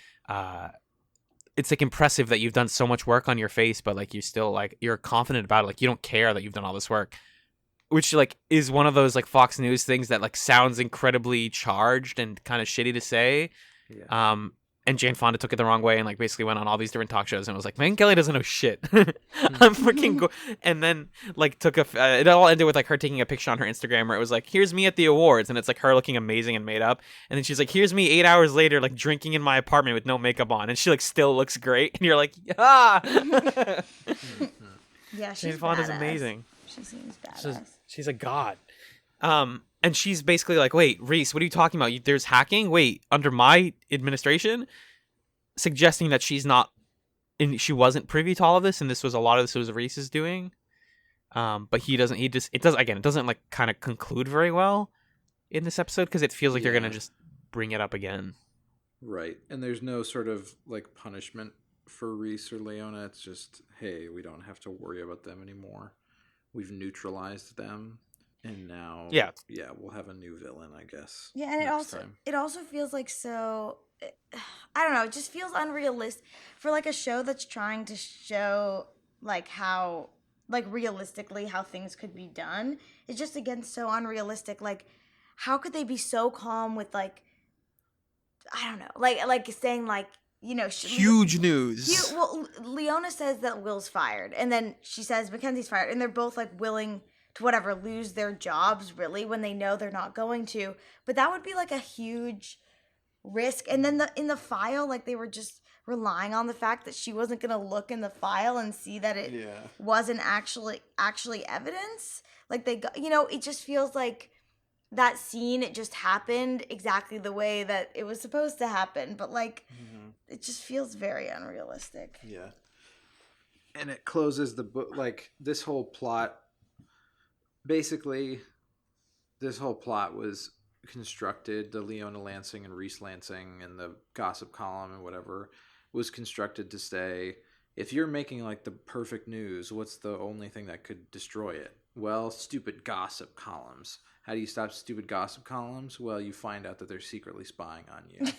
it's like impressive that you've done so much work on your face, but like you still like you're confident about it, like you don't care that you've done all this work, which like is one of those like Fox News things that like sounds incredibly charged and kind of shitty to say. Yeah. And Jane Fonda took it the wrong way and like basically went on all these different talk shows and was like, Megyn Kelly doesn't know shit. I'm freaking and then like it all ended with like her taking a picture on her Instagram where it was like, here's me at the awards, and it's like her looking amazing and made up, and then she's like, here's me 8 hours later like drinking in my apartment with no makeup on, and she like still looks great, and you're like, yeah. Yeah, she's Jane Fonda's badass. amazing. She seems badass. She's a god. And she's basically like, wait, Reese, what are you talking about? There's hacking? Wait, under my administration? Suggesting that she wasn't privy to all of this, and a lot of this was Reese's doing. But it doesn't like kind of conclude very well in this episode, because it feels like they're going to just bring it up again. Right. And there's no sort of like punishment for Reese or Leona. It's just, hey, we don't have to worry about them anymore. We've neutralized them. And now, we'll have a new villain, I guess. Yeah, and it also feels like so. I don't know. It just feels unrealistic for like a show that's trying to show like how like realistically how things could be done. It's just again so unrealistic. Like, how could they be so calm with like, I don't know, like saying like, huge news. Leona says that Will's fired, and then she says Mackenzie's fired, and they're both like willing to whatever lose their jobs really when they know they're not going to, but that would be like a huge risk. And then in the file, like they were just relying on the fact that she wasn't going to look in the file and see that it wasn't actually evidence. Like they got, it just feels like that scene, it just happened exactly the way that it was supposed to happen, but like it just feels very unrealistic. Yeah. And it closes the book, like this whole plot. Basically, this whole plot was constructed, the Leona Lansing and Reese Lansing and the gossip column and whatever was constructed to say, if you're making like the perfect news, what's the only thing that could destroy it? Well, stupid gossip columns. How do you stop stupid gossip columns? Well, you find out that they're secretly spying on you.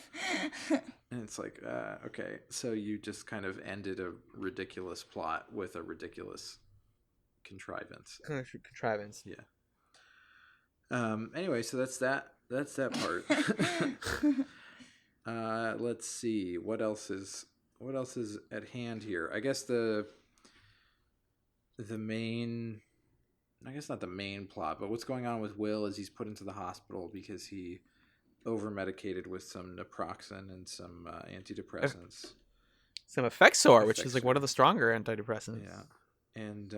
And it's like, okay, so you just kind of ended a ridiculous plot with a ridiculous contrivance. Yeah. Anyway, so that's that part. Let's see what else is at hand here. I guess the main, I guess not the main plot, but what's going on with Will is he's put into the hospital because he over medicated with some naproxen and some antidepressants, some Effexor, which is like one of the stronger antidepressants. Yeah. And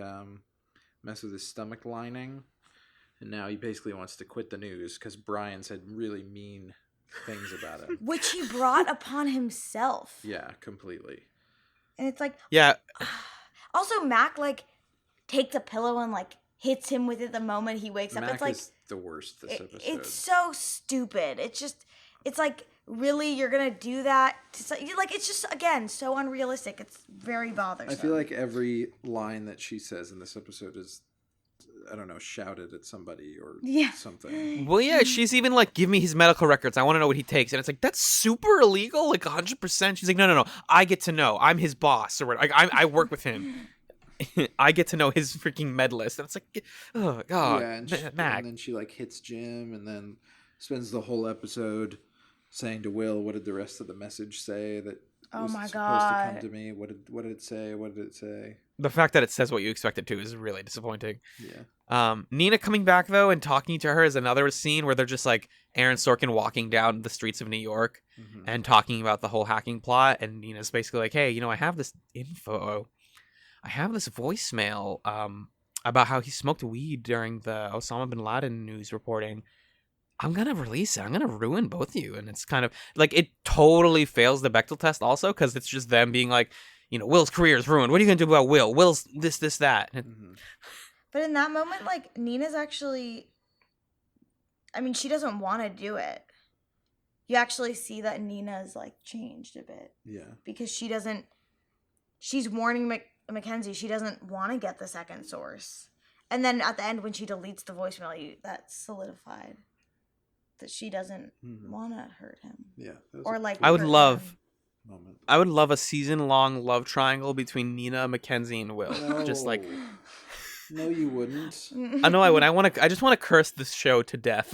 mess with his stomach lining, and now he basically wants to quit the news because Brian said really mean things about him, which he brought upon himself. Yeah, completely. And it's like, yeah. Also, Mac like takes a pillow and like hits him with it the moment he wakes up. Mac it's like is the worst this episode. It's so stupid. It's like, really, you're gonna do that like, it's just again so unrealistic. It's very bothersome. I feel like every line that she says in this episode is, I don't know, shouted at somebody or something. Well, yeah, she's even like, give me his medical records, I want to know what he takes. And it's like, that's super illegal, like 100%. She's like, no, I get to know, I'm his boss, or like I work with him. I get to know his freaking med list. And it's like, oh god. Yeah, and then she like hits Jim, and then spends the whole episode saying to Will, what did the rest of the message say? That Oh was my supposed to come God. to me. What did it say? What did it say? The fact that it says what you expect it to is really disappointing. Yeah. Nina coming back though and talking to her is another scene where they're just like Aaron Sorkin walking down the streets of New York Mm-hmm. and talking about the whole hacking plot, and Nina's basically like, hey, I have this info. I have this voicemail about how he smoked weed during the Osama bin Laden news reporting. I'm going to release it. I'm going to ruin both of you. And it's kind of like, it totally fails the Bechdel test also, because it's just them being like, Will's career is ruined. What are you going to do about Will? Will's this, that. Mm-hmm. But in that moment, like, Nina's actually, I mean, she doesn't want to do it. You actually see that Nina's, like, changed a bit. Yeah. Because she's warning Mackenzie she doesn't want to get the second source. And then at the end, when she deletes the voicemail, that's solidified that she doesn't want to hurt him. Yeah. Or, like, I would hurt love... him. Moment. I would love a season-long love triangle between Nina, Mackenzie, and Will. No. Just like... No, you wouldn't. I know I would. I just want to curse this show to death.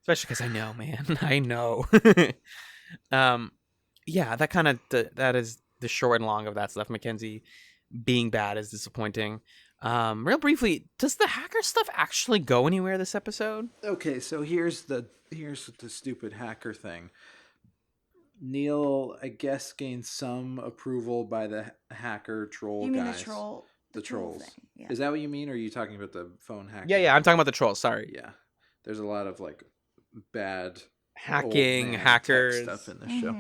Especially because I know, man. I know. Yeah, that kind of... That is the short and long of that stuff. Mackenzie being bad is disappointing. Real briefly, does the hacker stuff actually go anywhere this episode? Okay, so here's the stupid hacker thing. Neil, I guess, gained some approval by the hacker troll You mean guys. the trolls. thing, yeah. Is that what you mean, or are you talking about the phone hacking? Yeah, I'm talking about the trolls. Sorry. Yeah. There's a lot of, like, bad Hacking, old man hackers. tech stuff in this show.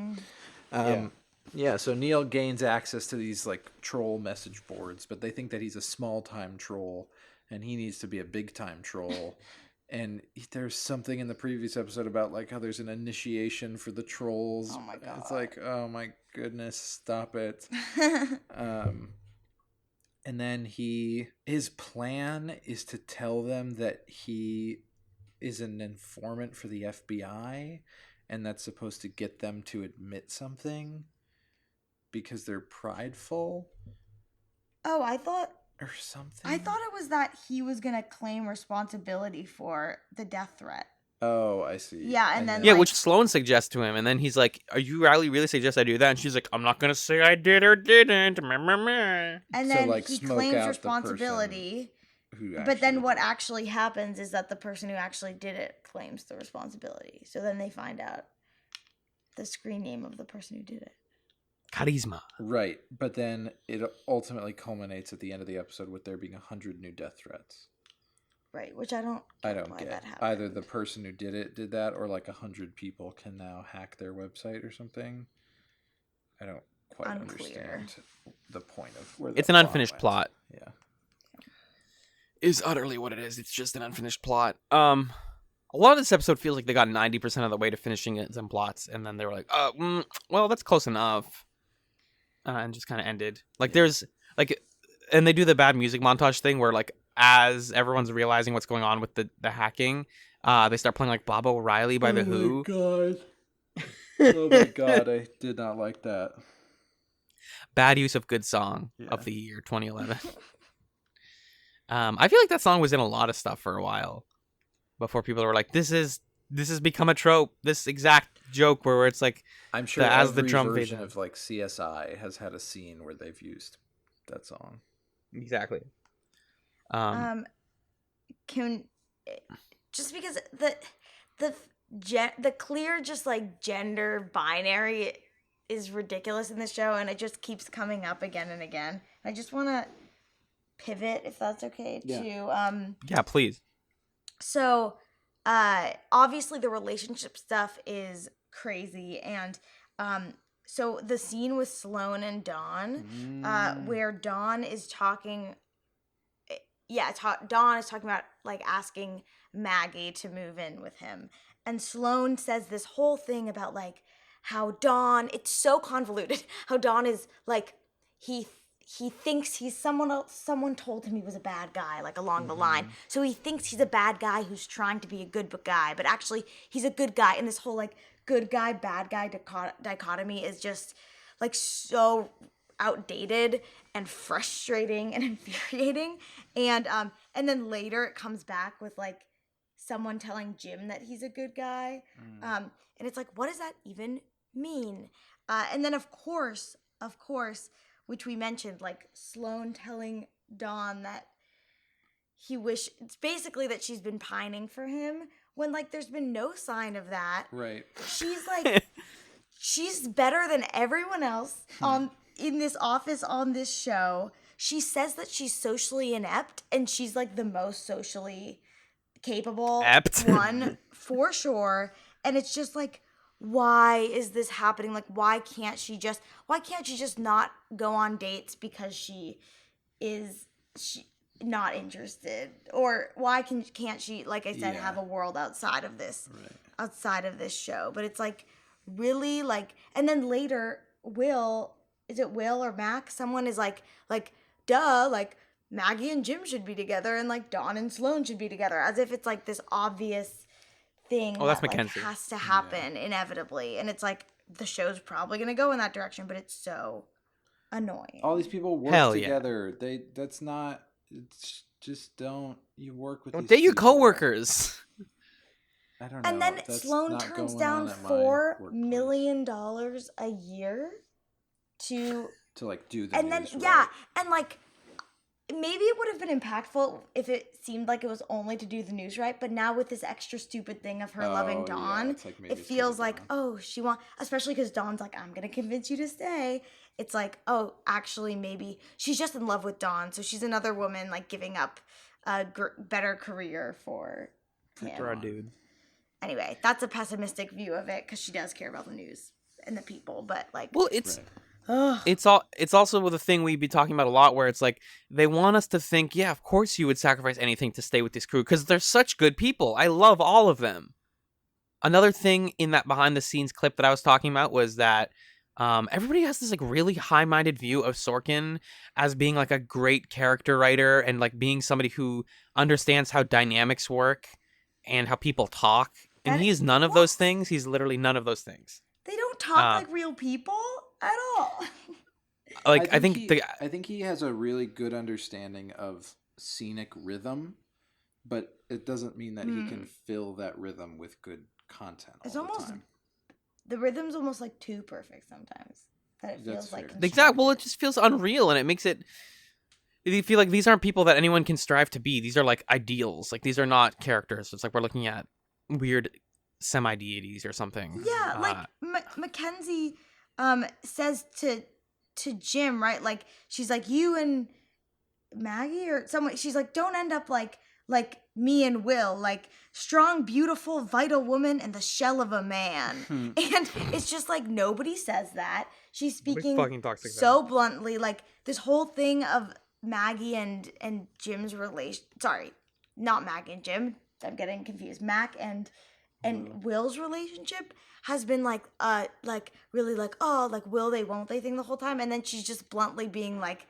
Mm-hmm. Yeah, so Neil gains access to these, like, troll message boards, but they think that he's a small-time troll, and he needs to be a big-time troll. And there's something in the previous episode about, like, how there's an initiation for the trolls. Oh my God. It's like, oh my goodness, stop it. And then his plan is to tell them that he is an informant for the FBI, and that's supposed to get them to admit something because they're prideful. Oh, I thought it was that he was gonna claim responsibility for the death threat. Oh, I see. Yeah, and then Yeah, like, which Sloan suggests to him, and then he's like, "Are you really suggest I do that?" And she's like, "I'm not gonna say I did or didn't." Meh, meh, meh. And So, then like, he smoke claims out the responsibility. who But then actually what did it. actually happens is that the person who actually did it claims the responsibility. So then they find out the screen name of the person who did it. Charisma. Right, but then it ultimately culminates at the end of the episode with there being 100 new death threats. Right, which I don't Get that happened. either the person who did that, or like 100 people can now hack their website or something. I don't quite understand the point of where It's that an unfinished went. plot. Yeah. Is utterly what it is. It's just an unfinished plot. A lot of this episode feels like they got 90% of the way to finishing it some plots, and then they were like, well, that's close enough. And just kind of ended. Like, there's, like, and they do the bad music montage thing where, like, as everyone's realizing what's going on with the hacking, they start playing, like, Bob O'Reilly by The Who. God. Oh my god, I did not like that. Bad use of good song of the year 2011. I feel like that song was in a lot of stuff for a while before people were like, this has become a trope. This exact joke where it's like, I'm sure as every the drum version fades of like CSI has had a scene where they've used that song. Exactly. Can just because the clear just like gender binary is ridiculous in this show, and it just keeps coming up again and again. I just want to pivot, if that's okay, to yeah, please. So obviously the relationship stuff is crazy, and so the scene with Sloan and Dawn, where Dawn is talking Dawn is talking about like asking Maggie to move in with him, and Sloan says this whole thing about like how Dawn, it's so convoluted, how Dawn is like he thinks he's someone else. Someone told him he was a bad guy, like along the line. So he thinks he's a bad guy who's trying to be a good guy, but actually he's a good guy. And this whole like good guy, bad guy dichotomy is just like so outdated and frustrating and infuriating. And then later it comes back with like someone telling Jim that he's a good guy. And it's like, what does that even mean? And then of course, which we mentioned, like Sloane telling Dawn that it's basically that she's been pining for him when like there's been no sign of that. Right. She's like, she's better than everyone else in this office on this show. She says that she's socially inept, and she's like the most socially capable one for sure. And it's just like, why is this happening? Like, why can't she just not go on dates because she not interested? Or why can't she, like I said, have a world outside of this show? But it's like, really, like, and then later is it Will or Mac? Someone is like, duh, like Maggie and Jim should be together, and like Dawn and Sloane should be together, as if it's like this obvious thing that's that like, Mackenzie. has to happen inevitably. And it's like, the show's probably gonna go in that direction, but it's so annoying. All these people work together. That's not. It's just don't. You work with. Date your coworkers. I don't know. And then Sloane turns down $4 million a year to like do the and news, then right? and like maybe it would have been impactful if it seemed like it was only to do the news right, but now with this extra stupid thing of her loving Dawn, it feels like she wants, especially because Dawn's like, I'm gonna convince you to stay. It's like, oh, actually maybe she's just in love with Dawn, so she's another woman like giving up a better career for him. For a dude. Anyway, that's a pessimistic view of it because she does care about the news and the people, but like, well, it's also the thing we'd be talking about a lot, where it's like they want us to think, yeah, of course you would sacrifice anything to stay with this crew because they're such good people. I love all of them. Another thing in that behind the scenes clip that I was talking about was that everybody has this like really high-minded view of Sorkin as being like a great character writer and like being somebody who understands how dynamics work and how people talk. And he's none of those things. He's literally none of those things. They don't talk like real people at all. Like I think he has a really good understanding of scenic rhythm, but it doesn't mean that he can fill that rhythm with good content all the time. The rhythm's almost like too perfect sometimes. That it feels like exactly. Well, it just feels unreal, and it makes it. You feel like these aren't people that anyone can strive to be. These are like ideals. Like these are not characters. It's like we're looking at weird semi-deities or something. Yeah, like Mackenzie says to Jim, right? Like she's like, you and Maggie or someone. She's like, don't end up like me and Will, like strong, beautiful, vital woman and the shell of a man. And it's just like nobody says that. She's speaking so bluntly. Like this whole thing of Maggie and Jim's relation. Sorry, not Maggie and Jim. I'm getting confused. Mac and Will's relationship has been like really like, oh, like will they, won't they thing the whole time. And then she's just bluntly being like,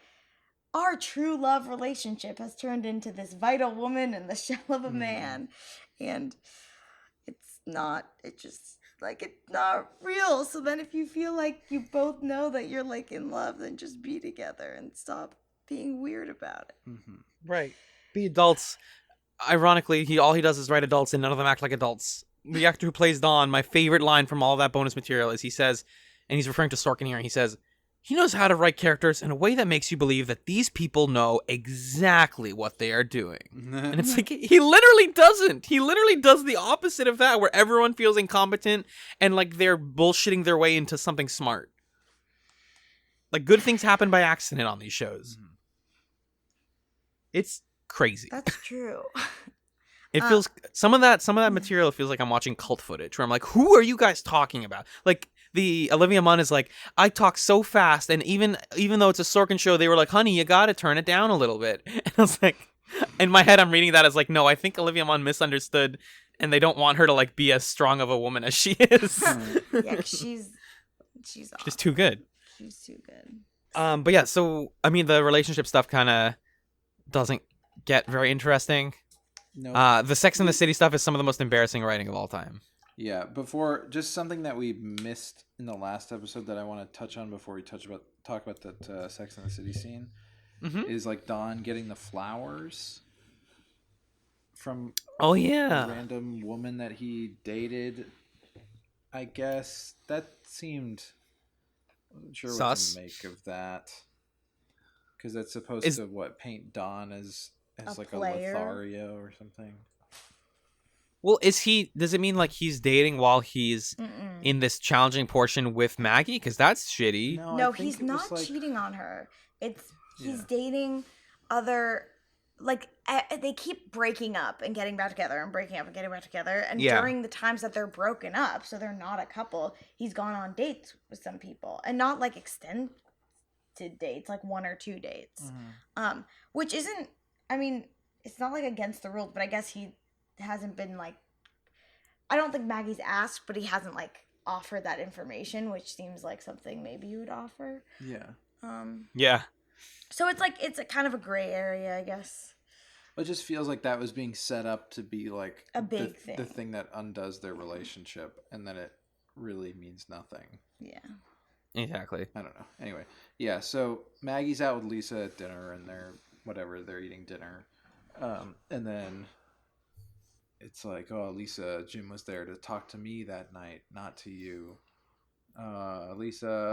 our true love relationship has turned into this vital woman and the shell of a man. And it's not real. So then if you feel like you both know that you're like in love, then just be together and stop being weird about it. Right. Be adults. Ironically, all he does is write adults and none of them act like adults. The actor who plays Don, my favorite line from all of that bonus material is he says, and he's referring to Sorkin here, he says, he knows how to write characters in a way that makes you believe that these people know exactly what they are doing. And it's like, he literally doesn't. He literally does the opposite of that, where everyone feels incompetent and like they're bullshitting their way into something smart. Like good things happen by accident on these shows. It's crazy. That's true. It feels some of that material feels like I'm watching cult footage where I'm like, who are you guys talking about? Like the Olivia Munn is like, I talk so fast, and even though it's a Sorkin show, they were like, honey, you gotta turn it down a little bit. And I was like, in my head I'm reading that as like, no, I think Olivia Munn misunderstood and they don't want her to like be as strong of a woman as she is. Yeah, she's awesome. She's too good. She's too good. But yeah, so I mean the relationship stuff kinda doesn't get very interesting. No. The Sex and the City stuff is some of the most embarrassing writing of all time. Yeah, before, just something that we missed in the last episode that I want to touch on before we talk about that Sex and the City scene is like Dawn getting the flowers from a random woman that he dated. I guess that seemed wasn't sure Sus. what to make of that. Because that's supposed to paint Dawn as like player? a Lothario or something. Well, does it mean like he's dating while he's in this challenging portion with Maggie? Because that's shitty. No, he's not cheating on her. He's dating other, like, they keep breaking up and getting back together and breaking up and getting back together. And during the times that they're broken up, so they're not a couple, he's gone on dates with some people. And not like extended dates, like 1 or 2 dates. Which isn't, I mean, it's not like against the rules, but I guess he hasn't been like, I don't think Maggie's asked, but he hasn't like offered that information, which seems like something maybe you would offer. Yeah. So it's like, it's a kind of a gray area, I guess. It just feels like that was being set up to be like a big thing, the thing that undoes their relationship, and then it really means nothing. Yeah. Exactly. I don't know. Anyway, yeah. So Maggie's out with Lisa at dinner, and they're eating dinner, and then it's like, oh, Lisa, Jim was there to talk to me that night, not to you. Lisa,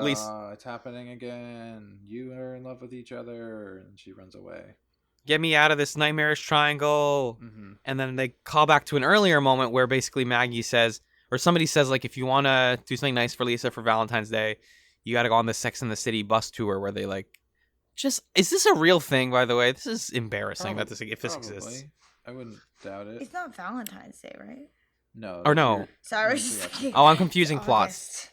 it's happening again. You are in love with each other, and she runs away. Get me out of this nightmarish triangle. And then they call back to an earlier moment where basically Maggie says, or somebody says, like, if you want to do something nice for Lisa for Valentine's Day, you got to go on the Sex and the City bus tour where they like, is this a real thing, by the way? This is embarrassing if this exists. I wouldn't doubt it. It's not Valentine's Day, right? No. Or no. Sorry, I was just thinking. Oh, I'm confusing plots.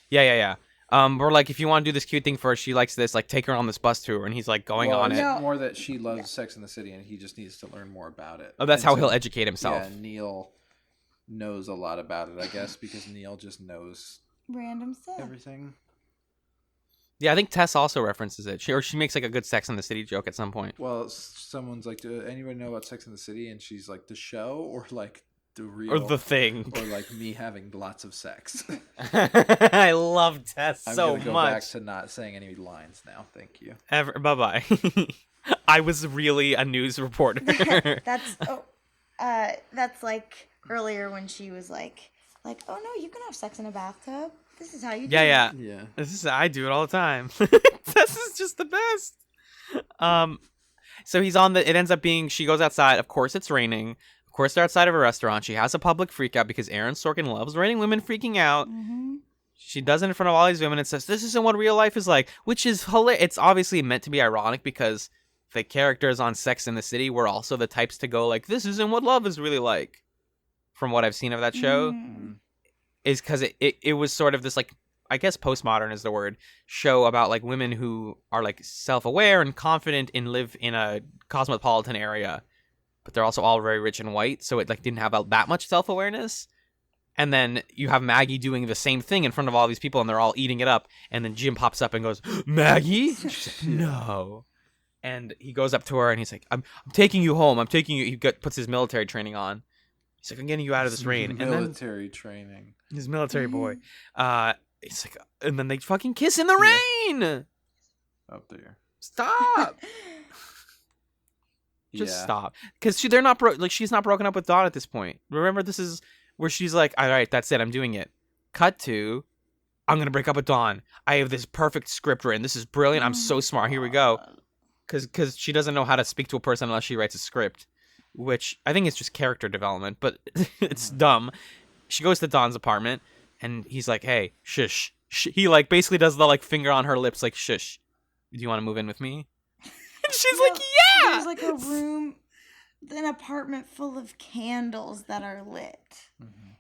Yeah. We're like, if you want to do this cute thing for her, she likes this, like, take her on this bus tour, and he's like going on it. More that she loves Sex in the City, and he just needs to learn more about it. Oh, that's how he'll educate himself. Yeah, Neil knows a lot about it, I guess, because Neil just knows random stuff. Everything. Yeah, I think Tess also references it. She makes like a good Sex in the City joke at some point. Well, someone's like, "Do anybody know about Sex in the City?" And she's like, "The show, or like the real, or the thing, or like me having lots of sex." I love Tess so I'm gonna go much. back to not saying any lines now. Thank you. Bye bye. I was really a news reporter. That's like earlier when she was like, oh no, you can have sex in a bathtub. This is how you do it. Yeah. I do it all the time. Tess is just the best. So he's on it ends up being, she goes outside. Of course it's raining. Of course they're outside of a restaurant. She has a public freak out because Aaron Sorkin loves writing women freaking out. She does it in front of all these women and says, this isn't what real life is like, which is hilarious. It's obviously meant to be ironic because the characters on Sex in the City were also the types to go like, this isn't what love is really like. From what I've seen of that show. Is because it was sort of this, like, I guess postmodern is the word, show about like women who are like self-aware and confident and live in a cosmopolitan area, but they're also all very rich and white, so it like didn't have that much self-awareness. And then you have Maggie doing the same thing in front of all these people, and they're all eating it up, and then Jim pops up and goes, Maggie? She's like, no. And he goes up to her and he's like, I'm taking you home. I'm taking you. He puts his military training on. He's like, I'm getting you out of this rain. Military training. His military boy. It's like, and then they fucking kiss in the rain. Up there. Stop. Just stop. Because they're not she's not broken up with Dawn at this point. Remember, this is where she's like, all right, that's it. I'm doing it. Cut to, I'm going to break up with Dawn. I have this perfect script written. This is brilliant. I'm so smart. Here we go. Because she doesn't know how to speak to a person unless she writes a script. Which I think is just character development, but it's dumb. She goes to Dawn's apartment, and he's like, hey, shush. He like basically does the like finger on her lips, like, shush. Do you want to move in with me? And she's like, yeah! There's like a room, an apartment full of candles that are lit.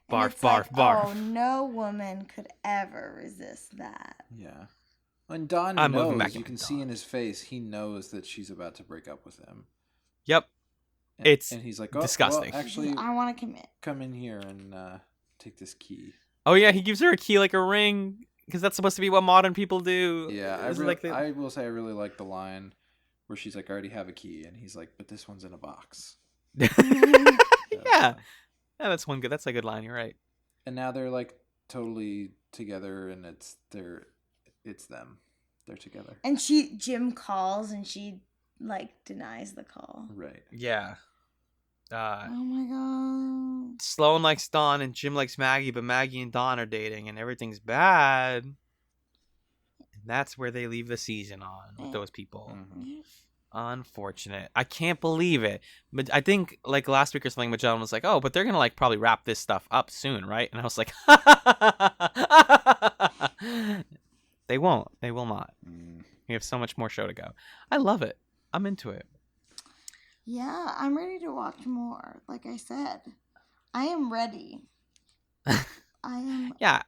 Barf, barf, barf. Oh, no woman could ever resist that. Yeah. When Dawn knows, you can see in his face, he knows that she's about to break up with him. Yep. And he's like, oh, disgusting. Well, actually, I want to commit. Come in here and take this key. Oh yeah, he gives her a key like a ring because that's supposed to be what modern people do. Yeah, I will say I really like the line where she's like, I already have a key, and he's like, but this one's in a box. Yeah, that's one good. That's a good line. You're right. And now they're like totally together, and it's them. They're together. And Jim calls, and she like denies the call. Right. Yeah. Oh my god. Sloan likes Dawn and Jim likes Maggie, but Maggie and Dawn are dating and everything's bad. That's where they leave the season on with those people. Mm-hmm. Unfortunate. I can't believe it. But I think like last week or something, Magellan was like, "Oh, but they're gonna like probably wrap this stuff up soon, right?" And I was like, "They won't. They will not. We have so much more show to go." I love it. I'm into it. Yeah, I'm ready to watch more. Like I said, I am ready. I am. Yeah.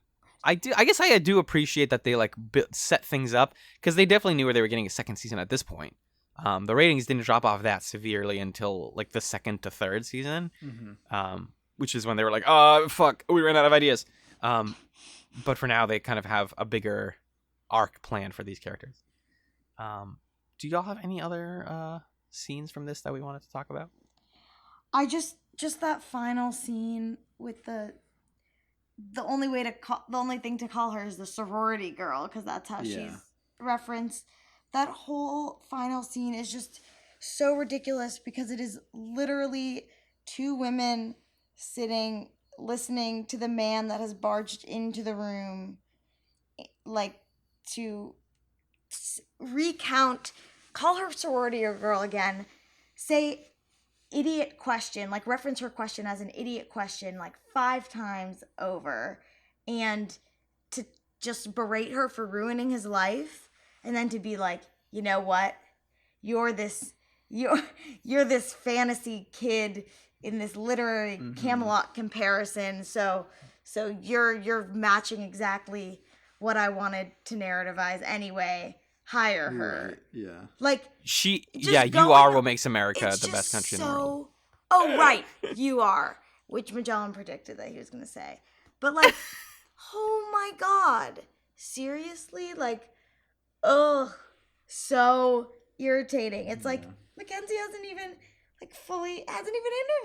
I do. I guess I do appreciate that they like set things up because they definitely knew where they were getting a second season at this point. The ratings didn't drop off that severely until like the second to third season, which is when they were like, "Oh fuck, we ran out of ideas." But for now, they kind of have a bigger arc planned for these characters. Do y'all have any other scenes from this that we wanted to talk about? I just that final scene with the only thing to call her is the sorority girl, because that's how she's referenced. That whole final scene is just so ridiculous because it is literally two women sitting listening to the man that has barged into the room, like, to recount, call her sorority or girl again, say idiot question, like reference her question as an idiot question like 5 times over, and to just berate her for ruining his life, and then to be like, you know what, you're this fantasy kid in this literary Camelot comparison, so you're matching exactly what I wanted to narrativize anyway. Hire her. Right. Yeah. Like, you are what makes America the best country in the world. Oh, right, you are, which Magellan predicted that he was going to say. But like, oh my God, seriously, like, ugh, so irritating. It's like Mackenzie hasn't even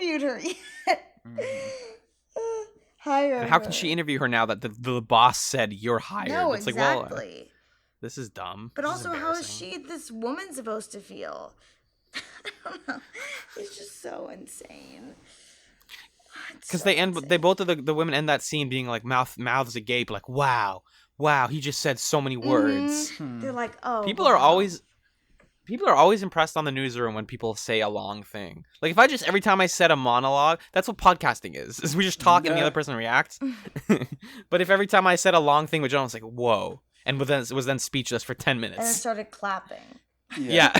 interviewed her yet. Hire And how her. can she interview her now that the boss said you're hired? No, it's exactly. Like, well, this is dumb. But This also, how is embarrassing. this woman supposed to feel? I don't know. It's just so insane. Because they both of the women end that scene being like mouths agape, like wow, he just said so many words. They're like, oh. People are always impressed on the newsroom when people say a long thing. Like if I just every time I said a monologue, that's what podcasting is we just talk and the other person reacts. But if every time I said a long thing, John was like, whoa, and was then speechless for 10 minutes. And then started clapping. Yeah.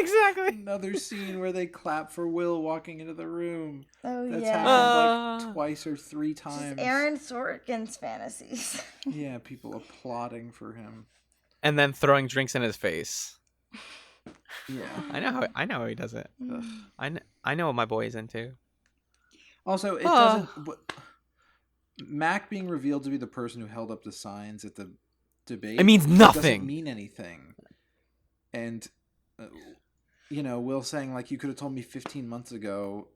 Exactly. Another scene where they clap for Will walking into the room. Oh, That's yeah. happened like twice or 3 times. Just Aaron Sorkin's fantasies. Yeah, people applauding for him. And then throwing drinks in his face. Yeah. I know how he does it. I know what my boy is into. Also, it doesn't. Mac being revealed to be the person who held up the signs at the debate. It means nothing. Doesn't mean anything. And, Will saying like, you could have told me 15 months ago.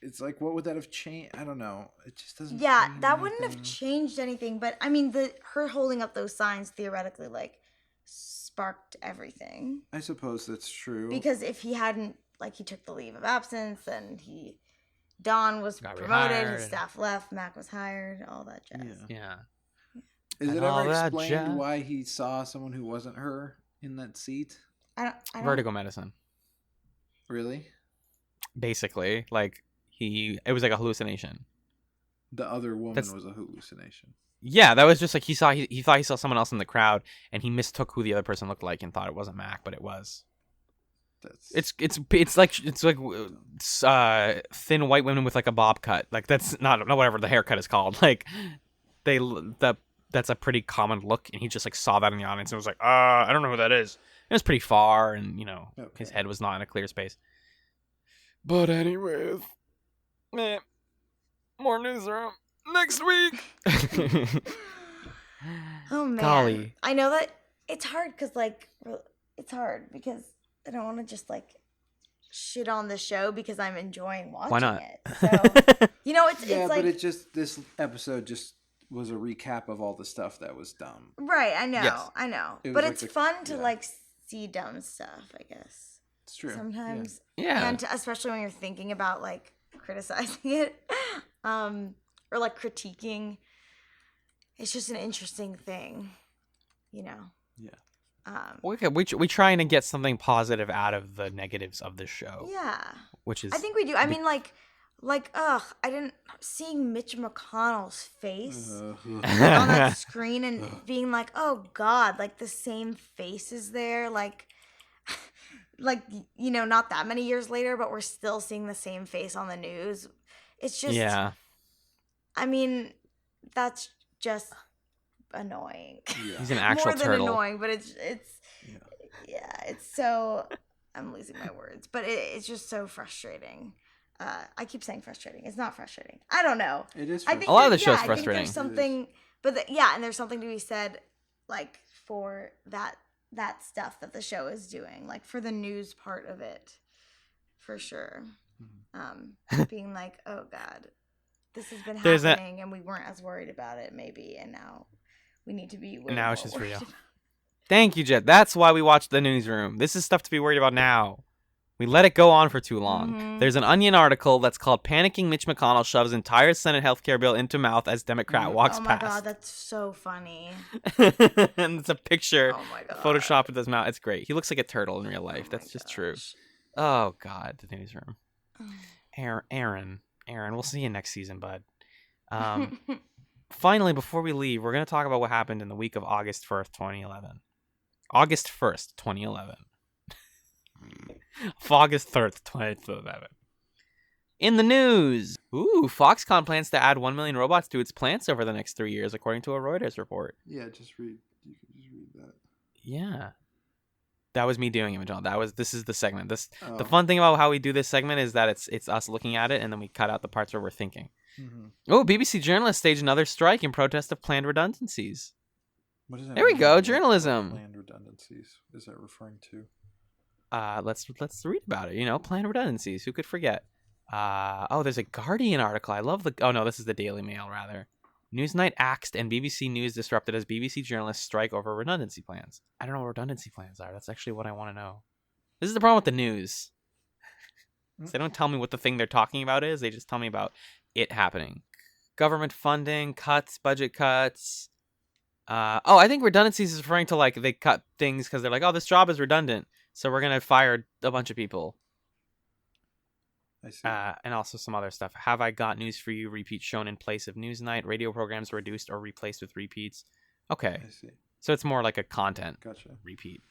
It's like, what would that have changed? I don't know. It just doesn't. Yeah, mean that anything. wouldn't have changed anything. But I mean, her holding up those signs theoretically like sparked everything. I suppose that's true. Because if he hadn't, like, he took the leave of absence and Don was Got promoted, rehired. His staff left, Mac was hired, all that jazz. Yeah. Is And it all ever that explained jazz. why he saw someone who wasn't her in that seat? I don't Vertigo medicine. Really? Basically, like it was like a hallucination. The other woman was a hallucination. Yeah, that was just like he thought he saw someone else in the crowd, and he mistook who the other person looked like and thought it wasn't Mac, but it was. It's like thin white women with like a bob cut. Like that's not whatever the haircut is called. Like that's a pretty common look, and he just like saw that in the audience and was like, I don't know who that is. It was pretty far, and his head was not in a clear space. But anyways, more newsroom next week. Oh man, Golly. I know that it's hard because I don't want to just like shit on the show because I'm enjoying watching Why not? it. So it's Yeah, like, but it just this episode just was a recap of all the stuff that was dumb. right. I know, Yes. I know, It was but like it's fun to yeah. like see dumb stuff, I guess. It's true. Sometimes, Yeah. and especially when you're thinking about like criticizing it, or like critiquing. It's just an interesting thing. you know. Yeah. Okay, we trying to get something positive out of the negatives of the show. Yeah. Which is I think we do. I mean, like, I didn't seeing Mitch McConnell's face on that screen and being like, oh God, like the same face is there, like, not that many years later, but we're still seeing the same face on the news. It's just, yeah. I mean, that's just annoying. Yeah. He's an actual More than turtle. annoying, but it's it's so. I'm losing my words, but it's just so frustrating. I keep saying frustrating. It's not frustrating. I don't know. It is. I think A lot of the show's show's frustrating. I think there's something, and there's something to be said, like for that stuff that the show is doing, like for the news part of it, for sure. Being like, oh God, this has been happening, and we weren't as worried about it, maybe, and now we need to be. And now it's just worried real. Thank you, Jet. That's why we watch the Newsroom. This is stuff to be worried about now. We let it go on for too long. Mm-hmm. There's an Onion article that's called "Panicking Mitch McConnell Shoves Entire Senate Healthcare Bill into Mouth as Democrat Walks Oh my Past." God, that's so funny. And it's a picture Oh my God. photoshopped with his mouth. It's great. He looks like a turtle in real life. Oh That's my just true. gosh. Oh God, the Newsroom. Aaron, we'll see you next season, bud. Finally, before we leave, we're going to talk about what happened in the week of August 1st, 2011. August 1st, 2011. August 3rd, 2011. In the news, Foxconn plans to add 1 million robots to its plants over the next 3 years, according to a Reuters report. Yeah, just read. You can just read that. Yeah. That was me doing it, John. This is the segment. The fun thing about how we do this segment is that it's us looking at it and then we cut out the parts where we're thinking. Mm-hmm. Oh, BBC journalists stage another strike in protest of planned redundancies. What does that There we mean? go, What journalism. planned redundancies is that referring to? Let's read about it. Planned redundancies. Who could forget? There's a Guardian article. I love the. Oh no, this is the Daily Mail rather. Newsnight axed and BBC News disrupted as BBC journalists strike over redundancy plans. I don't know what redundancy plans are. That's actually what I want to know. This is the problem with the news. They don't tell me what the thing they're talking about is. They just tell me about it happening. Government funding, cuts, budget cuts. I think redundancies is referring to like they cut things because they're like, oh, this job is redundant, so we're going to fire a bunch of people. I see. And also some other stuff. Have I got news for you? Repeats shown in place of Newsnight. Radio programs reduced or replaced with repeats. Okay. I see. So it's more like a content Gotcha. repeat.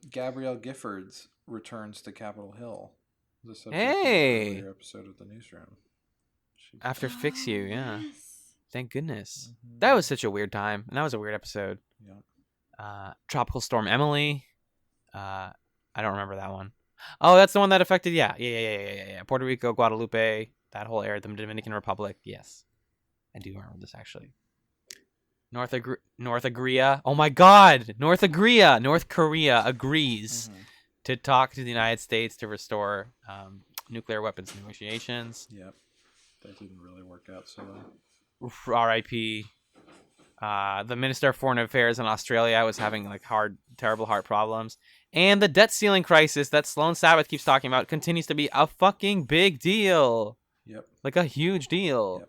Gabrielle Giffords returns to Capitol Hill. The subject Hey! of an earlier episode of the Newsroom. After Fix You, yeah. Yes. Thank goodness. Mhm. That was such a weird time. And that was a weird episode. Yeah. Tropical Storm Emily. I don't remember that one. Oh, that's the one that affected, yeah. Puerto Rico, Guadalupe, that whole area, the Dominican Republic. Yes. I do remember this, actually. North Korea. Oh, my God. North Korea agrees to talk to the United States to restore nuclear weapons negotiations. Yep. That didn't really work out so well. R.I.P. The Minister of Foreign Affairs in Australia was having like terrible heart problems. And the debt ceiling crisis that Sloan Sabbath keeps talking about continues to be a fucking big deal. Yep. Like a huge deal.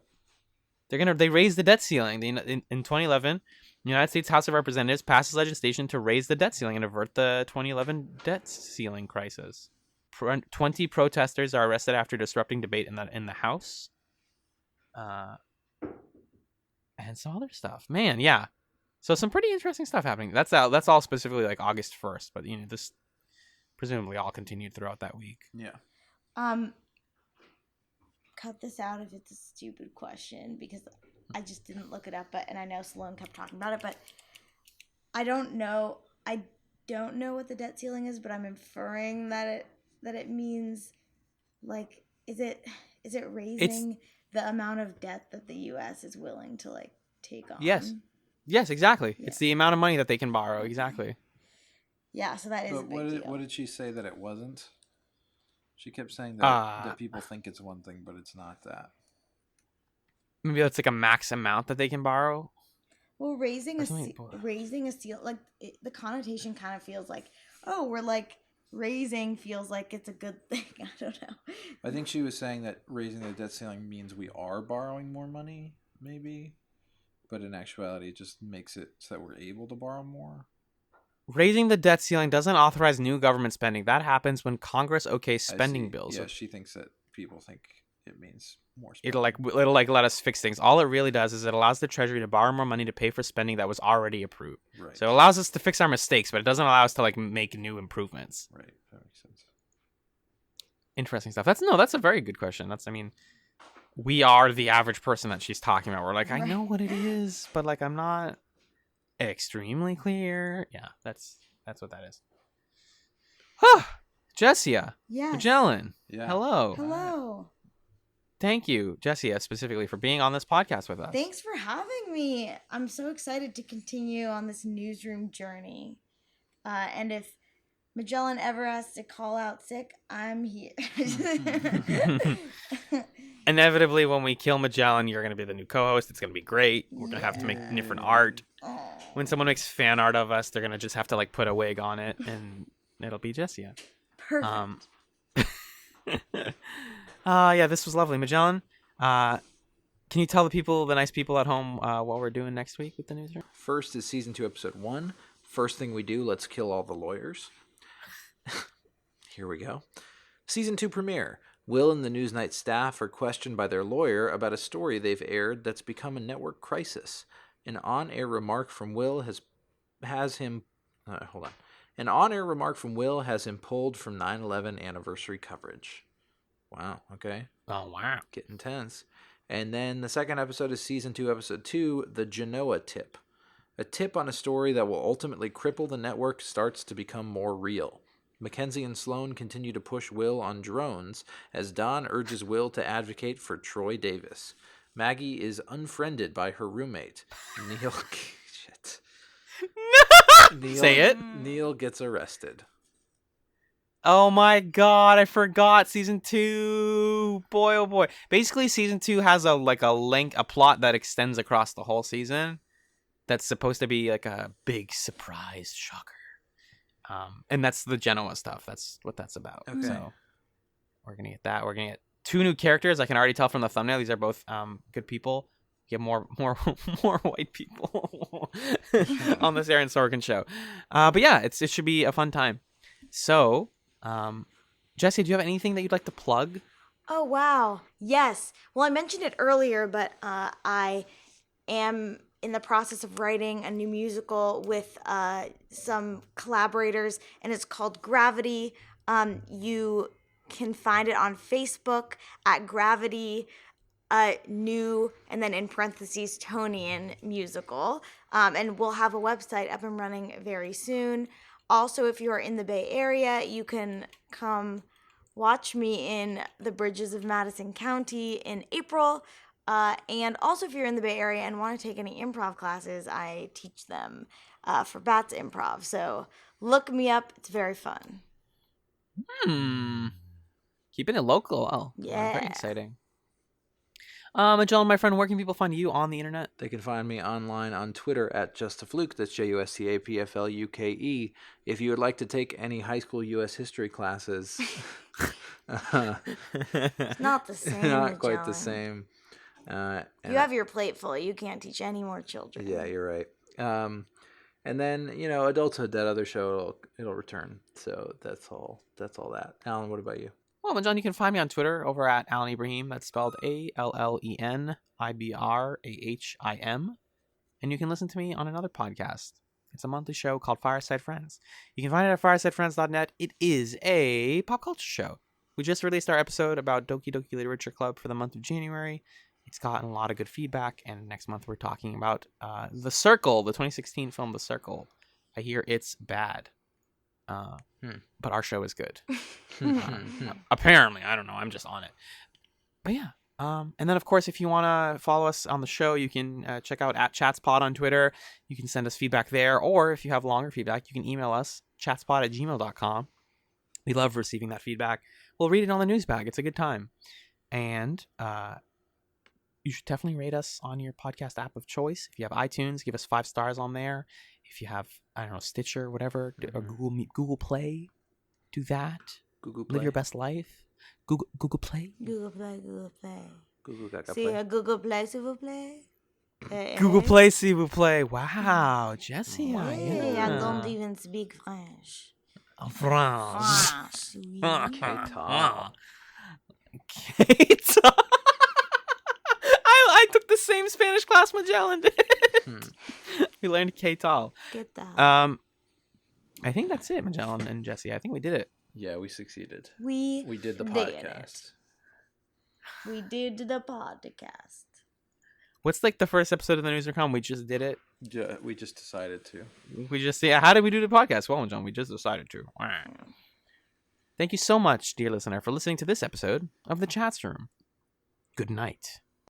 Yep. They raised the debt ceiling. In 2011, the United States House of Representatives passes legislation to raise the debt ceiling and avert the 2011 debt ceiling crisis. 20 protesters are arrested after disrupting debate in the House. And some other stuff. Man, yeah. So some pretty interesting stuff happening. That's all specifically like August 1st, but this presumably all continued throughout that week. Yeah. Cut this out if it's a stupid question because I just didn't look it up, and I know Sloan kept talking about it, but I don't know what the debt ceiling is, but I'm inferring that it means like is it raising the amount of debt that the US is willing to like take on? Yes, exactly. Yeah. It's the amount of money that they can borrow, exactly. Yeah, so that is a big deal. What did she say that it wasn't? She kept saying that people think it's one thing, but it's not that. Maybe that's like a max amount that they can borrow. Well, raising a seal, like the connotation kind of feels like, oh, we're like raising feels like it's a good thing. I don't know. I think she was saying that raising the debt ceiling means we are borrowing more money, maybe. But in actuality, it just makes it so that we're able to borrow more. Raising the debt ceiling doesn't authorize new government spending. That happens when Congress okays I spending see. bills. Yeah, she thinks that people think it means more spending. It'll let us fix things. All it really does is it allows the Treasury to borrow more money to pay for spending that was already approved. Right. So it allows us to fix our mistakes, but it doesn't allow us to make new improvements. Right. That makes sense. Interesting stuff. That's a very good question. We are the average person that she's talking about. We're like, I know what it is, but I'm not extremely clear. Yeah, that's what that is. Jessia. Yes. Magellan. Yeah. Hello. Hello. Thank you, Jessia, specifically for being on this podcast with us. Thanks for having me. I'm so excited to continue on this newsroom journey. And if Magellan ever has to call out sick, I'm here. Inevitably, when we kill Magellan, you're going to be the new co-host. It's going to be great. We're going to have to make different art. Oh. When someone makes fan art of us, they're going to just have to put a wig on it, and it'll be Jessia. Perfect. Yeah, this was lovely. Magellan, can you tell the nice people at home, what we're doing next week with the newsroom? First is season 2, episode 1. First thing we do, let's kill all the lawyers. Here we go. Season 2 premiere. Will and the Newsnight staff are questioned by their lawyer about a story they've aired that's become a network crisis. An on-air remark from Will has him pulled from 9/11 anniversary coverage. Wow, okay. Oh, wow. Getting tense. And then the second episode is season 2, episode 2, the Genoa tip. A tip on a story that will ultimately cripple the network starts to become more real. Mackenzie and Sloan continue to push Will on drones as Don urges Will to advocate for Troy Davis. Maggie is unfriended by her roommate. Neil... Shit. Say it. Neil gets arrested. Oh my god, I forgot season 2. Boy, oh boy. Basically, season 2 has a plot that extends across the whole season. That's supposed to be a big surprise shocker. And that's the Genoa stuff. That's what that's about. Okay. So we're gonna get that. We're gonna get 2 new characters. I can already tell from the thumbnail. These are both good people. Get more white people on this Aaron Sorkin show. But yeah, it should be a fun time. So, Jessie, do you have anything that you'd like to plug? Oh, wow. Yes. Well, I mentioned it earlier, but I am in the process of writing a new musical with some collaborators, and it's called Gravity. You can find it on Facebook at Gravity New, and then in parentheses, Tonian Musical. And we'll have a website up and running very soon. Also, if you're in the Bay Area, you can come watch me in the Bridges of Madison County in April. And also, if you're in the Bay Area and want to take any improv classes, I teach them for Bats Improv. So look me up. It's very fun. Keeping it local. Oh, Yeah. Very exciting. Magellan, my friend, where can people find you on the internet? They can find me online on Twitter at JustAFluke. That's JUSTAPFLUKE. If you would like to take any high school U.S. history classes, It's not the same. not quite the Magellan. same. You have your plate full. You can't teach any more children. Yeah, you're right. And then adulthood, that other show, it'll return. So that's all that. Alan, what about you? Well, Magellan, you can find me on Twitter over at Alan Ibrahim. That's spelled ALLENIBRAHIM. And you can listen to me on another podcast. It's a monthly show called Fireside Friends. You can find it at firesidefriends.net. It is a pop culture show. We just released our episode about Doki Doki Literature Club for the month of January. It's gotten a lot of good feedback, and next month we're talking about The Circle, the 2016 film The Circle. I hear it's bad. But our show is good. Apparently, I don't know. I'm just on it. But yeah. And then, of course, if you want to follow us on the show, you can check out at ChatsPod on Twitter. You can send us feedback there. Or if you have longer feedback, you can email us, chatspod@gmail.com. We love receiving that feedback. We'll read it on the news bag. It's a good time. And you should definitely rate us on your podcast app of choice. If you have iTunes, give us 5 stars on there. If you have, I don't know, Stitcher, whatever, or Google Play, do that. Google Play. Live your best life. Google Play. Google Play, Google Play. Google Gaga See Play. a Google Play, s'il vous plaît. Google Play, s'il vous plaît. Wow, Jessia. Hey, Yeah. I don't even speak French. France. France. oui. K-Tal. K-Tal. I took the same Spanish class Magellan did. We learned K-Tal. Get that. I think that's it, Magellan and Jessie. I think we did it. Yeah, we succeeded. We did the did podcast. We did the podcast. What's like the first episode of the Newsroom? We just did it. Yeah, we just decided to. We just how did we do the podcast? Well, John, we just decided to. Thank you so much, dear listener, for listening to this episode of the ChatzRoom. Good night.